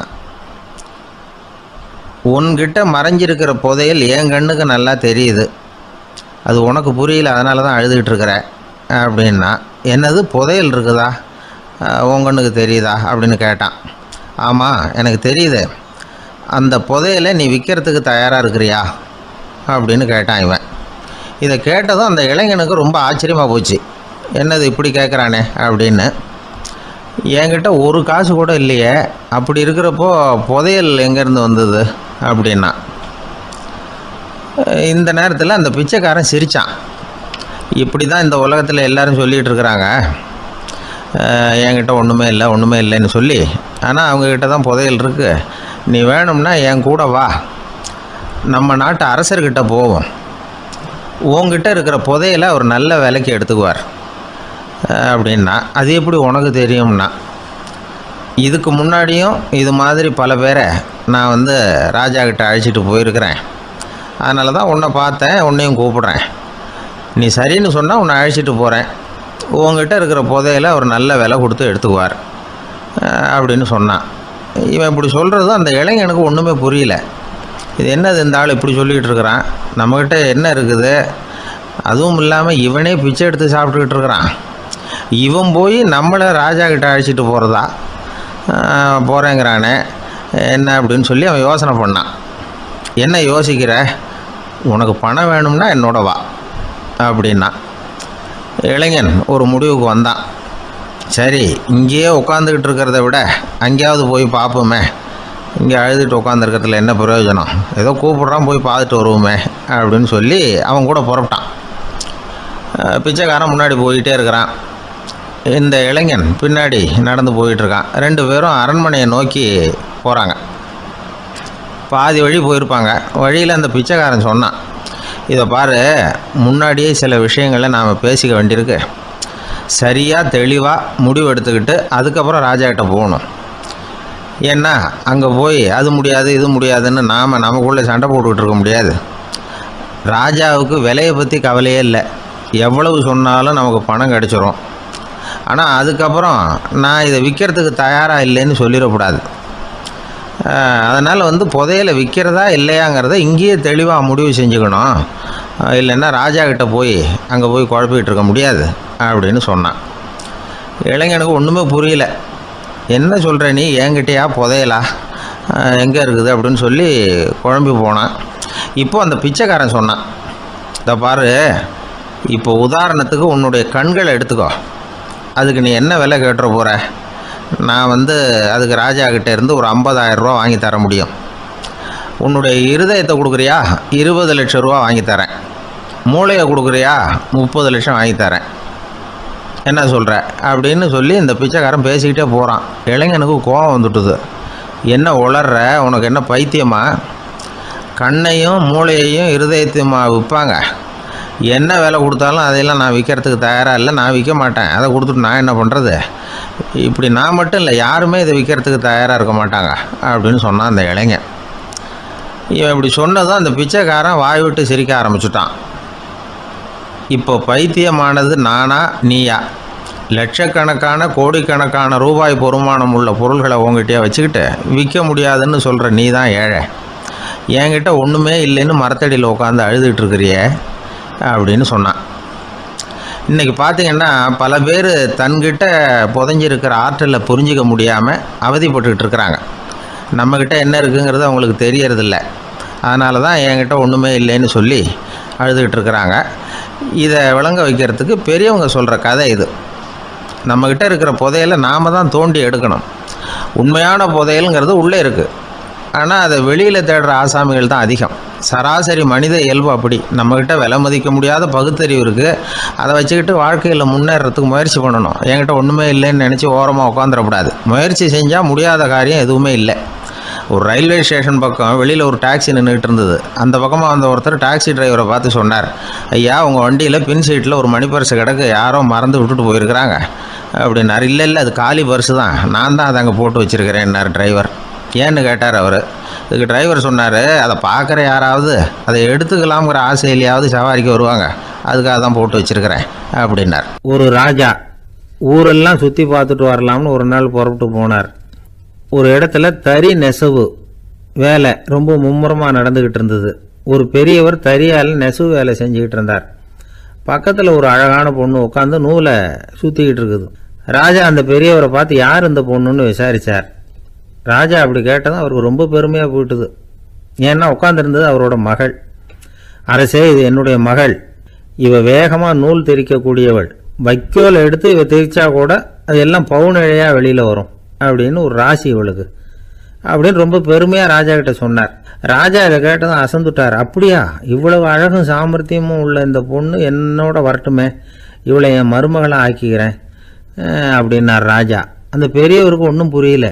உன்கிட்ட மறைஞ்சிருக்கிற புதையல் என் கண்ணுக்கு நல்லா தெரியுது, அது உனக்கு புரியல, அதனால தான் அழுதுகிட்டு இருக்கிற அப்படின்னா. என்னது, புதையல் இருக்குதா, உன் கண்ணுக்கு தெரியுதா அப்படின்னு கேட்டான். ஆமாம், எனக்கு தெரியுது, அந்த புதையலை நீ விற்கிறதுக்கு தயாராக இருக்கிறியா அப்படின்னு கேட்டான் இவன். இதை கேட்டதும் அந்த இளைஞனுக்கு ரொம்ப ஆச்சரியமாக போச்சு. என்னது இப்படி கேட்குறானே அப்படின்னு. என்கிட்ட ஒரு காசு கூட இல்லையே, அப்படி இருக்கிறப்போ புதையல் எங்கேருந்து வந்தது அப்படின்னா. இந்த நேரத்தில் அந்த பிச்சைக்காரன் சிரித்தான். இப்படி தான் இந்த உலகத்தில் எல்லோரும் சொல்லிகிட்டு இருக்கிறாங்க, என்கிட்ட ஒன்றுமே இல்லைன்னு சொல்லி. ஆனால் அவங்கக்கிட்ட தான் புதையல் இருக்குது. நீ வேணும்னா என் கூட வா, நம்ம நாட்டு அரசர்கிட்ட போவோம், உங்ககிட்ட இருக்கிற புதையலை அவர் நல்ல விலைக்கு எடுத்துக்குவார் அப்படின்னா. அது எப்படி உனக்கு தெரியும்னா, இதுக்கு முன்னாடியும் இது மாதிரி பல பேரை நான் ராஜா கிட்ட அழைச்சிட்டு போயிருக்கிறேன். அதனால தான் உன்னை பார்த்தேன், உன்னையும் கூப்பிட்றேன். நீ சரின்னு சொன்னால் உன்னை அழைச்சிட்டு போகிறேன், உங்ககிட்ட இருக்கிற புதையலை அவர் நல்ல விலை கொடுத்து எடுத்துக்குவார் அப்படின்னு சொன்னான். இவன் இப்படி சொல்கிறது அந்த இளைஞனுக்கு ஒன்றுமே புரியல. இது என்னது இந்த ஆள் இப்படி சொல்லிகிட்டு இருக்கிறான், நம்மக்கிட்ட என்ன இருக்குது, அதுவும் இல்லாமல் இவனே பிச்சை எடுத்து சாப்பிட்டுக்கிட்டு இருக்கிறான், இவன் போய் நம்மளை ராஜா கிட்ட அழைச்சிட்டு போகிறேங்கிறானே என்ன அப்படின்னு சொல்லி அவன் யோசனை பண்ணான். என்ன யோசிக்கிற, உனக்கு பணம் வேணும்னா என்னோட வா அப்படின்னா. இளைஞன் ஒரு முடிவுக்கு வந்தான். சரி, இங்கேயே உட்காந்துக்கிட்டு இருக்கிறத விட அங்கேயாவது போய் பார்ப்போமே, இங்கே அழுதுட்டு உட்காந்துருக்கிறதுல என்ன பிரயோஜனம், ஏதோ கூப்பிட்றான் போய் பார்த்துட்டு வருவோமே அப்படின்னு சொல்லி அவன் கூட புறப்பட்டான். பிச்சைக்காரன் முன்னாடி போயிட்டே இருக்கிறான், இந்த இளைஞன் பின்னாடி நடந்து போயிட்டுருக்கான். 2 பேரும் அரண்மனையை நோக்கி போகிறாங்க. பாதி வழி போயிருப்பாங்க. வழியில் அந்த பிச்சைக்காரன் சொன்னான், இதை பாரு, முன்னாடியே சில விஷயங்களை நாம் பேசிக்க வேண்டியிருக்கு, சரியாக தெளிவாக முடிவு எடுத்துக்கிட்டு அதுக்கப்புறம் ராஜாக்கிட்ட போகணும். ஏன்னா அங்கே போய் அது முடியாது இது முடியாதுன்னு நாம் நமக்குள்ளே சண்டை போட்டுக்கிட்டு இருக்க முடியாது. ராஜாவுக்கு விலையை பற்றி கவலையே இல்லை, எவ்வளவு சொன்னாலும் நமக்கு பணம் கிடச்சிரும். ஆனால் அதுக்கப்புறம் நான் இதை விற்கிறதுக்கு தயாராக இல்லைன்னு சொல்லிடக்கூடாது. அதனால் புதையலை விற்கிறதா இல்லையாங்கிறத இங்கேயே தெளிவாக முடிவு செஞ்சுக்கணும், இல்லைன்னா ராஜா கிட்ட போய் அங்கே போய் குழப்பிக்கிட்டு இருக்க முடியாது அப்படின்னு சொன்னான். இளைஞனுக்கு ஒன்றுமே புரியல. என்ன சொல்கிற நீ, என்கிட்டயா புதையலா, எங்கே இருக்குது அப்படின்னு சொல்லி குழம்பி போனான். இப்போது அந்த பிச்சைக்காரன் சொன்னான், இதை பாரு, இப்போ உதாரணத்துக்கு உன்னுடைய கண்களை எடுத்துக்கோ, அதுக்கு நீ என்ன விலை கேட்டுற போகிற, நான் அதுக்கு ராஜா கிட்டே இருந்து ஒரு 50,000 ரூபா வாங்கி தர முடியும். உன்னுடைய இருதயத்தை கொடுக்குறியா, 20 லட்சம் ரூபா வாங்கி தரேன். மூளையை கொடுக்குறியா, 30 லட்சம் வாங்கி தரேன். என்ன சொல்கிற அப்படின்னு சொல்லி இந்த பிச்சைக்காரன் பேசிக்கிட்டே போகிறான். இளைஞனுக்கு கோபம் வந்துட்டுது. என்ன உளர்ற, உனக்கு என்ன பைத்தியமா, கண்ணையும் மூளையையும் இருதயத்தையுமா விற்பாங்க, என்ன விலை கொடுத்தாலும் அதையெல்லாம் நான் விற்கிறதுக்கு தயாராக இல்லை, நான் விற்க மாட்டேன், அதை கொடுத்துட்டு நான் என்ன பண்ணுறது, இப்படி நான் மட்டும் இல்லை யாருமே இதை விற்கிறதுக்கு தயாராக இருக்க மாட்டாங்க அப்படின்னு சொன்னான் அந்த இளைஞன். இவன் இப்படி சொன்னதும் அந்த பிச்சைக்காரன் வாய் விட்டு சிரிக்க ஆரம்பிச்சுட்டான். இப்போ பைத்தியமானது நானா நீயா, லட்சக்கணக்கான கோடிக்கணக்கான ரூபாய் பொறுமானம் உள்ள பொருள்களை உங்ககிட்டயே வச்சுக்கிட்டு விற்க முடியாதுன்னு சொல்கிற நீ தான் ஏழை, என்கிட்ட ஒன்றுமே இல்லைன்னு மரத்தடியில் உட்காந்து அழுதுகிட்டு இருக்கிறியே அப்படின்னு சொன்னான். இன்றைக்கி பார்த்திங்கன்னா பல பேர் தன்கிட்ட புதைஞ்சிருக்கிற ஆற்றலை புரிஞ்சிக்க முடியாமல் அவதிப்பட்டுக்கிட்டு இருக்கிறாங்க. நம்மக்கிட்ட என்ன இருக்குங்கிறது அவங்களுக்கு தெரியறதில்ல. அதனால தான் என்கிட்ட ஒன்றுமே இல்லைன்னு சொல்லி அழுதுகிட்டு இருக்கிறாங்க. இதை விளங்க வைக்கிறதுக்கு பெரியவங்க சொல்கிற கதை இது. நம்மக்கிட்ட இருக்கிற புதையலை நாம் தான் தோண்டி எடுக்கணும். உண்மையான புதையலுங்கிறது உள்ளே இருக்குது, ஆனால் அதை வெளியில் தேடுற ஆசாமிகள் தான் அதிகம். சராசரி மனித இயல்பு அப்படி. நம்மக்கிட்ட விலை மதிக்க முடியாத பகுத்தறிவு இருக்குது, அதை வச்சுக்கிட்டு வாழ்க்கையில் முன்னேறத்துக்கு முயற்சி பண்ணணும். என்கிட்ட ஒன்றுமே இல்லைன்னு நினச்சி ஓரமாக உட்காந்துடக்கூடாது. முயற்சி செஞ்சால் முடியாத காரியம் எதுவுமே இல்லை. ஒரு ரயில்வே ஸ்டேஷன் பக்கம் வெளியில் ஒரு டாக்ஸி நின்றுட்டு இருந்தது. அந்த பக்கமாக வந்த ஒருத்தர் டாக்ஸி டிரைவரை பார்த்து சொன்னார், ஐயா, உங்கள் வண்டியில் பின் சீட்டில் ஒரு மணி பர்ஸு கிடக்கு, யாரோ மறந்து விட்டுட்டு போயிருக்கிறாங்க அப்படின்னாரு. இல்லை அது காலி பர்ஸு தான், நான் தான் அதை அங்கே போட்டு வச்சுருக்கிறேன்னார் டிரைவர். ஏன்னு கேட்டார் அவர். இதுக்கு டிரைவர் சொன்னார், அதை பார்க்குற யாராவது அதை எடுத்துக்கலாம்ங்கிற ஆசையிலையாவது சவாரிக்கு வருவாங்க, அதுக்காக தான் போட்டு வச்சுருக்கிறேன் அப்படின்னார். ஒரு ராஜா ஊரெல்லாம் சுற்றி பார்த்துட்டு வரலாம்னு ஒரு நாள் புறப்பட்டு போனார். ஒரு இடத்துல தறி நெசவு வேலை ரொம்ப மும்முரமாக நடந்துக்கிட்டு இருந்தது. ஒரு பெரியவர் தறியால் நெசவு வேலை செஞ்சுக்கிட்டு இருந்தார். பக்கத்தில் ஒரு அழகான பொண்ணு உட்காந்து நூலை சுற்றிக்கிட்டு இருக்குது. ராஜா அந்த பெரியவரை பார்த்து யார் இந்த பொண்ணுன்னு விசாரித்தார். ராஜா அப்படி கேட்டதும் அவருக்கு ரொம்ப பெருமையாக போயிட்டுது. ஏன்னா உட்காந்துருந்தது அவரோட மகள். அரசே, இது என்னுடைய மகள், இவ வேகமாக நூல் தெரிக்கக்கூடியவள், வைக்கோல் எடுத்து இவ தேய்ச்சா கூட அது எல்லாம் பவுனிழையாக வெளியில் வரும் அப்படின்னு ஒரு ராசி இவளுக்கு அப்படின்னு ரொம்ப பெருமையாக ராஜா கிட்ட சொன்னார். ராஜா இதை கேட்டதும் அசந்துட்டார். அப்படியா, இவ்வளவு அழகும் சாமர்த்தியமும் உள்ள இந்த பொண்ணு என்னோட வரட்டுமே, இவளை என் மருமகளை ஆக்கிக்கிறேன் அப்படின்னார் ராஜா. அந்த பெரியவருக்கு ஒன்றும் புரியல.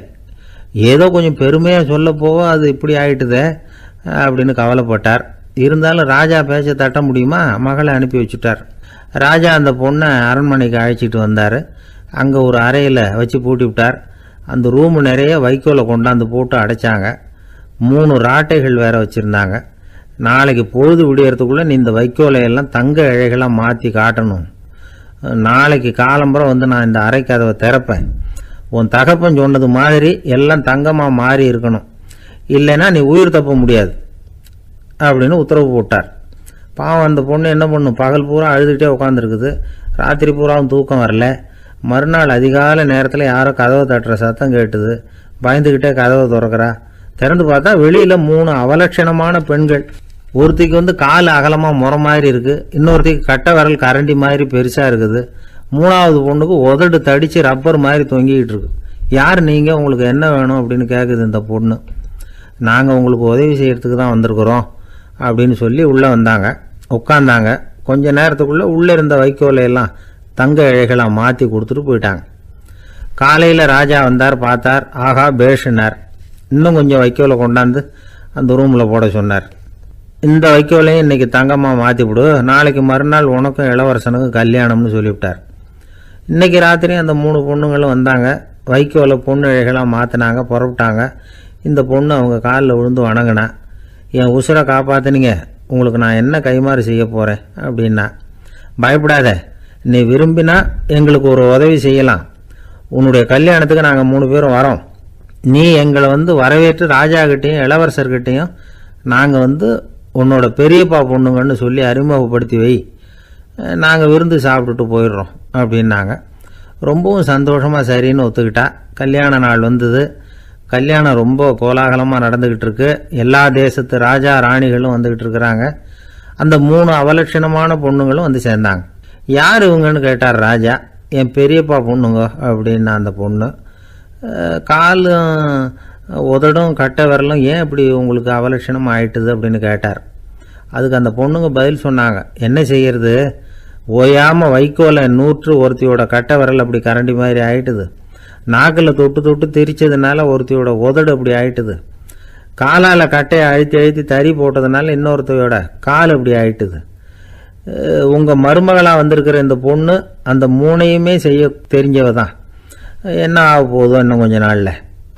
ஏதோ கொஞ்சம் பெருமையாக சொல்ல போக அது இப்படி ஆயிட்டுதே அப்படின்னு கவலைப்பட்டார். இருந்தாலும் ராஜா பேச்ச தட்ட முடியுமா, மகளை அனுப்பி வச்சுட்டார். ராஜா அந்த பொண்ணை அரண்மனைக்கு அழைச்சிட்டு வந்தார். அங்கே ஒரு அறையில் வச்சு பூட்டி விட்டார். அந்த ரூமு நிறைய வைக்கோலை கொண்டாந்து போட்டு அடைச்சாங்க. 3 ராட்டைகள் வேற வச்சுருந்தாங்க. நாளைக்கு பொழுது விடியறதுக்குள்ளே நீ இந்த வைக்கோலையெல்லாம் தங்க இழைகளாக மாற்றி காட்டணும். நாளைக்கு காலம்பரம் வந்து நான் இந்த அறை கதவை திறப்பேன். உன் தகப்பன் சொன்னது மாதிரி எல்லாம் தங்கமாக மாறி இருக்கணும், இல்லைன்னா நீ உயிர் தப்ப முடியாது அப்படின்னு உத்தரவு போட்டார். பாவம் அந்த பொண்ணு என்ன பண்ணும், பகல் பூரா அழுதுகிட்டே உட்காந்துருக்குது. ராத்திரி பூராவும் தூக்கம் வரல. மறுநாள் அதிகாலை நேரத்தில் யாரோ கதவை தட்டுற சத்தம் கேட்டுது. பயந்துக்கிட்டே கதவை திறக்கிறா. திறந்து பார்த்தா வெளியில் 3 அவலட்சணமான பெண்கள். ஒருத்திக்கு வந்து கால் அகலமாக முறை மாதிரி இருக்குது, இன்னொருத்திக்கு கட்டை விரல் கரண்டி மாதிரி பெருசாக இருக்குது, 3ஆவது பொண்ணுக்கு உதடு தடித்து ரப்பர் மாதிரி தொங்கிக்கிட்டு இருக்கு. யார் நீங்கள், உங்களுக்கு என்ன வேணும் அப்படின்னு கேட்குது இந்த பொண்ணு. நாங்கள் உங்களுக்கு உதவி செய்கிறதுக்கு தான் வந்திருக்கிறோம் அப்படின்னு சொல்லி உள்ளே வந்தாங்க, உட்காந்தாங்க. கொஞ்ச நேரத்துக்குள்ளே உள்ளே இருந்த வைக்கோலையெல்லாம் தங்க இழைகளாக மாற்றி கொடுத்துட்டு போயிட்டாங்க. காலையில் ராஜா வந்தார், பார்த்தார். ஆகா பேஷுனார். இன்னும் கொஞ்சம் வைக்கோலை கொண்டாந்து அந்த ரூமில் போட சொன்னார். இந்த வைக்கோலையும் இன்றைக்கி தங்கமாக மாற்றி விடு, நாளைக்கு மறுநாள் உனக்கும் இளவரசனுக்கும் கல்யாணம்னு சொல்லிவிட்டார். இன்றைக்கி ராத்திரி அந்த 3 பொண்ணுங்களும் வந்தாங்க. வைக்கோலை பொண்ணு இழைகளாக மாற்றினாங்க, புறப்பட்டாங்க. இந்த பொண்ணு அவங்க காலில் விழுந்து வணங்கினா. என் உசுரை காப்பாற்றினீங்க, உங்களுக்கு நான் என்ன கைமாறு செய்ய போகிறேன் அப்படின்னா. பயப்படாத, நீ விரும்பினா எங்களுக்கு ஒரு உதவி செய்யலாம். உன்னுடைய கல்யாணத்துக்கு நாங்கள் 3 பேரும் வரோம். நீ எங்களை வந்து வரவேற்று ராஜாக்கிட்டையும் இளவரசர்கிட்டையும் நாங்கள் வந்து உன்னோட பெரியப்பா பொண்ணுங்கன்னு சொல்லி அறிமுகப்படுத்தி வை, நாங்கள் விருந்து சாப்பிட்டுட்டு போயிடுறோம் அப்படின்னாங்க. ரொம்பவும் சந்தோஷமாக சரின்னு ஒத்துக்கிட்டா. கல்யாண நாள் வந்தது. கல்யாணம் ரொம்ப கோலாகலமாக நடந்துக்கிட்டு இருக்கு. எல்லா தேசத்து ராஜா ராணிகளும் வந்துக்கிட்டு இருக்கிறாங்க. அந்த 3 அவலட்சணமான பொண்ணுங்களும் வந்து சேர்ந்தாங்க. யார் இவங்கன்னு கேட்டார் ராஜா. என் பெரியப்பா பொண்ணுங்க அப்படின்னா அந்த பொண்ணு. காலும் உதடும் கட்டை விரலும் ஏன் இப்படி உங்களுக்கு அவலட்சணம் ஆயிட்டுது அப்படின்னு கேட்டார். அதுக்கு அந்த பொண்ணுங்க பதில் சொன்னாங்க. என்ன செய்யறது, ஓயாமல் வைக்கோலை நூற்று ஒருத்தியோட கட்டை விரல் அப்படி கரண்டி மாதிரி ஆயிட்டுது, நாக்கில் தொட்டு தொட்டு திரிச்சதுனால ஒருத்தியோட உதடு அப்படி ஆயிட்டுது, காலால் கட்டையை அழுத்தி அழுத்தி தறி போட்டதுனால இன்னொருத்தையோட கால் அப்படி ஆயிட்டுது. உங்கள் மருமகளாக வந்திருக்கிற இந்த பொண்ணு அந்த 3ஐயுமே செய்ய தெரிஞ்சவ தான். என்ன ஆக போதும் இன்னும் கொஞ்ச நாளில்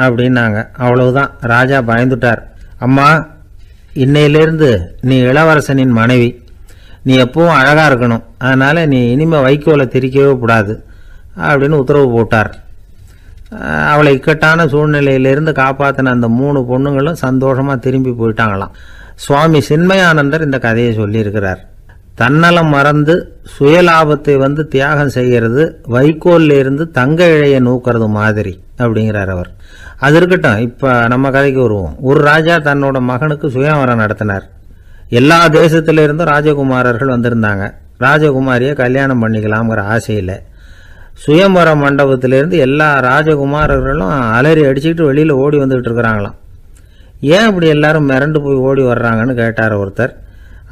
அப்படின்னாங்க. அவ்வளவுதான். ராஜா பயந்துட்டார். அம்மா, இன்னையிலேருந்து நீ இளவரசனின் மனைவி, நீ எப்பவும் அழகாக இருக்கணும், அதனால் நீ இனிமேல் வைக்கோலை திரிக்கவே கூடாது அப்படின்னு உத்தரவு போட்டார். அவளை இக்கட்டான சூழ்நிலையிலிருந்து காப்பாற்றின அந்த 3 பொண்ணுங்களும் சந்தோஷமாக திரும்பி போயிட்டாங்களாம். சுவாமி சின்மயானந்தர் இந்த கதையை சொல்லியிருக்கிறார். தன்னலம் மறந்து சுயலாபத்தை வந்து தியாகம் செய்கிறது வைக்கோல்ல இருந்து தங்க இழையை நூக்கிறது மாதிரி அப்படிங்கிறார் அவர். அது இருக்கட்டும், இப்போ நம்ம கதைக்கு வருவோம். ஒரு ராஜா தன்னோட மகனுக்கு சுயவரம் நடத்தினார். எல்லா தேசத்திலிருந்தும் ராஜகுமாரர்கள் வந்திருந்தாங்க. ராஜகுமாரியை கல்யாணம் பண்ணிக்கலாம்ங்கிற ஆசையில் சுயம்பர மண்டபத்திலேருந்து எல்லா ராஜகுமாரர்களும் அலறி அடிச்சுக்கிட்டு வெளியில் ஓடி வந்துக்கிட்டு இருக்கிறாங்களாம். ஏன் இப்படி எல்லாரும் மிரண்டு போய் ஓடி வர்றாங்கன்னு கேட்டார் ஒருத்தர்.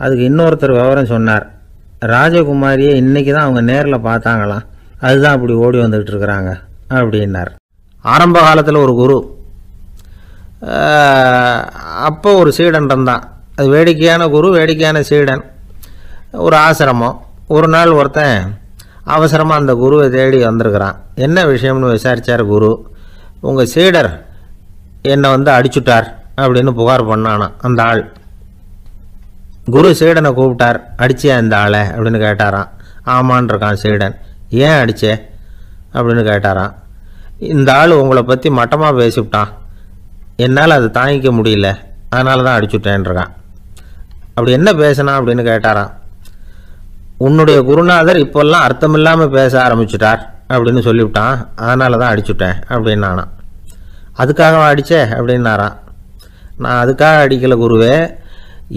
அதுக்கு இன்னொருத்தர் விவரம் சொன்னார். ராஜகுமாரியை இன்னைக்கு தான் அவங்க நேரில் பார்த்தாங்களாம், அதுதான் அப்படி ஓடி வந்துக்கிட்டு இருக்கிறாங்க அப்படின்னார். ஆரம்ப காலத்தில் ஒரு குரு, அப்போ ஒரு சீடன் இருந்தான். அது வேடிக்கையான குரு, வேடிக்கையான சீடன். ஒரு ஆசிரமம். ஒரு நாள் ஒருத்தன் அவசரமாக அந்த குருவை தேடி வந்திருக்கிறான். என்ன விஷயம்னு விசாரித்தார் குரு. உங்கள் சீடர் என்னை வந்து அடிச்சுட்டார் அப்படின்னு புகார் பண்ணானா அந்த ஆள். குரு சீடனை கூப்பிட்டார். அடிச்சியா இந்த ஆளை அப்படின்னு கேட்டாராம். ஆமான் இருக்கான் சீடன். ஏன் அடிச்சே அப்படின்னு கேட்டாராம். இந்த ஆள் உங்களை பற்றி மட்டமாக பேசிவிட்டான், என்னால் அதை தாங்கிக்க முடியல, அதனால தான் அடிச்சுட்டேன்ருக்கான். அப்படி என்ன பேசினா அப்படின்னு கேட்டாராம். உன்னுடைய குருநாதர் இப்போல்லாம் அர்த்தமில்லாமல் பேச ஆரம்பிச்சுட்டார் அப்படின்னு சொல்லிவிட்டான், அதனால தான் அடிச்சுட்டேன் அப்படின்னானா. அதுக்காக அடித்தே அப்படின்னாராம். நான் அதுக்காக அடிக்கலை குருவே,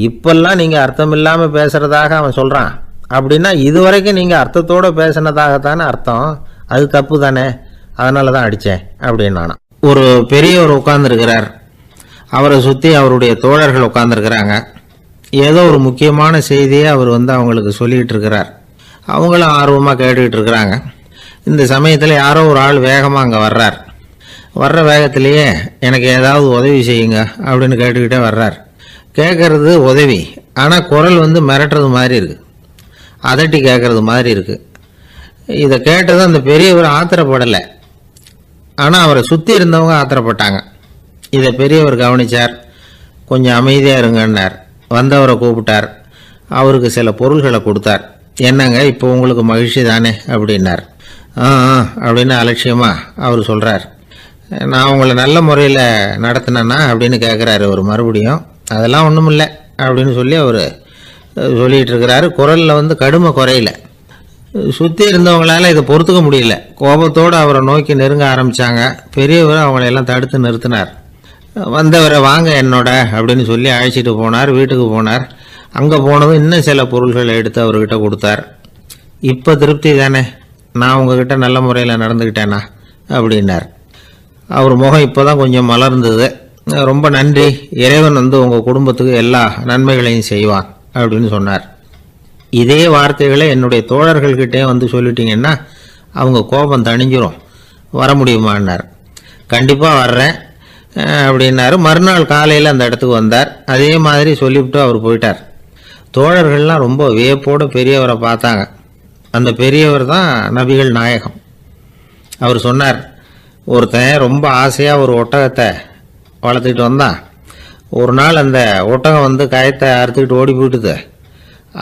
இப்பெல்லாம் நீங்கள் அர்த்தமில்லாமல் பேசுகிறதாக அவன் சொல்கிறான், அப்படின்னா இதுவரைக்கும் நீங்கள் அர்த்தத்தோடு பேசினதாகத்தானே அர்த்தம், அது தப்பு தானே, அதனால தான் அடித்தேன் அப்படின்னு நானும். ஒரு பெரியவர் உட்கார்ந்துருக்கிறார், அவரை சுற்றி அவருடைய தோழர்கள் உட்கார்ந்துருக்கிறாங்க. ஏதோ ஒரு முக்கியமான செய்தியை அவர் அவங்களுக்கு சொல்லிகிட்டு இருக்கிறார். அவங்களும் ஆர்வமாக கேட்டுக்கிட்டு இருக்கிறாங்க. இந்த சமயத்தில் யாரோ ஒரு ஆள் வேகமாக அங்கே வர்றார். வர்ற வேகத்திலேயே எனக்கு ஏதாவது உதவி செய்யுங்க அப்படின்னு கேட்டுக்கிட்டே வர்றார். கேட்குறது உதவி, ஆனால் குரல் மிரட்டுறது மாதிரி இருக்குது, அதட்டி கேட்குறது மாதிரி இருக்குது. இதை கேட்டதும் அந்த பெரியவர் ஆத்திரப்படலை, ஆனால் அவரை சுற்றி இருந்தவங்க ஆத்திரப்பட்டாங்க. இதை பெரியவர் கவனித்தார். கொஞ்சம் அமைதியாக இருங்கன்னார். வந்தவரை கூப்பிட்டார். அவருக்கு சில பொருள்களை கொடுத்தார். என்னங்க இப்போ உங்களுக்கு மகிழ்ச்சி தானே அப்படின்னார். அப்படின்னு அலட்சியமாக அவர் சொல்கிறார். நான் உங்களை நல்ல முறையில் நடத்தினேன்னா அப்படின்னு கேட்குறாரு அவர் மறுபடியும். அதெல்லாம் ஒன்றும் இல்லை அப்படின்னு சொல்லி அவர் சொல்லிகிட்டு இருக்கிறாரு. குரலில் கடுமை குறையில. சுற்றி இருந்தவங்களால இதை பொறுத்துக்க முடியல. கோபத்தோடு அவரை நோக்கி நெருங்க ஆரம்பித்தாங்க. பெரியவர் அவங்களையெல்லாம் தடுத்து நிறுத்தினார். வந்தவரை வாங்க என்னோட அப்படின்னு சொல்லி அழைச்சிட்டு போனார். வீட்டுக்கு போனார். அங்கே போனதும் இன்னும் சில பொருள்களை எடுத்து அவர்கிட்ட கொடுத்தார். இப்போ திருப்தி தானே, நான் உங்ககிட்ட நல்ல முறையில் நடந்துக்கிட்டேனா அப்படின்னார். அவர் முகம் இப்போ தான் கொஞ்சம் மலர்ந்தது. ரொம்ப நன்றி, இறைவன் உங்கள் குடும்பத்துக்கு எல்லா நன்மைகளையும் செய்வான் அப்படின்னு சொன்னார். இதே வார்த்தைகளை என்னுடைய தோழர்கள்கிட்டே சொல்லிட்டீங்கன்னா அவங்க கோபம் தணிஞ்சிரும், வர முடியுமான்னார். கண்டிப்பாக வர்றேன் அப்படின்னாரு. மறுநாள் காலையில் அந்த இடத்துக்கு வந்தார். அதே மாதிரி சொல்லிவிட்டு அவர் போயிட்டார். தோழர்கள்லாம் ரொம்ப வியப்போடு பெரியவரை பார்த்தாங்க. அந்த பெரியவர் தான் நபிகள் நாயகம். அவர் சொன்னார், ஒருத்தன் ரொம்ப ஆசையாக ஒரு ஒட்டகத்தை வளர்த்துக்கிட்டு வந்தான். ஒரு நாள் அந்த ஒட்டகம் கயத்தை அறுத்துக்கிட்டு ஓடி போயிட்டுது.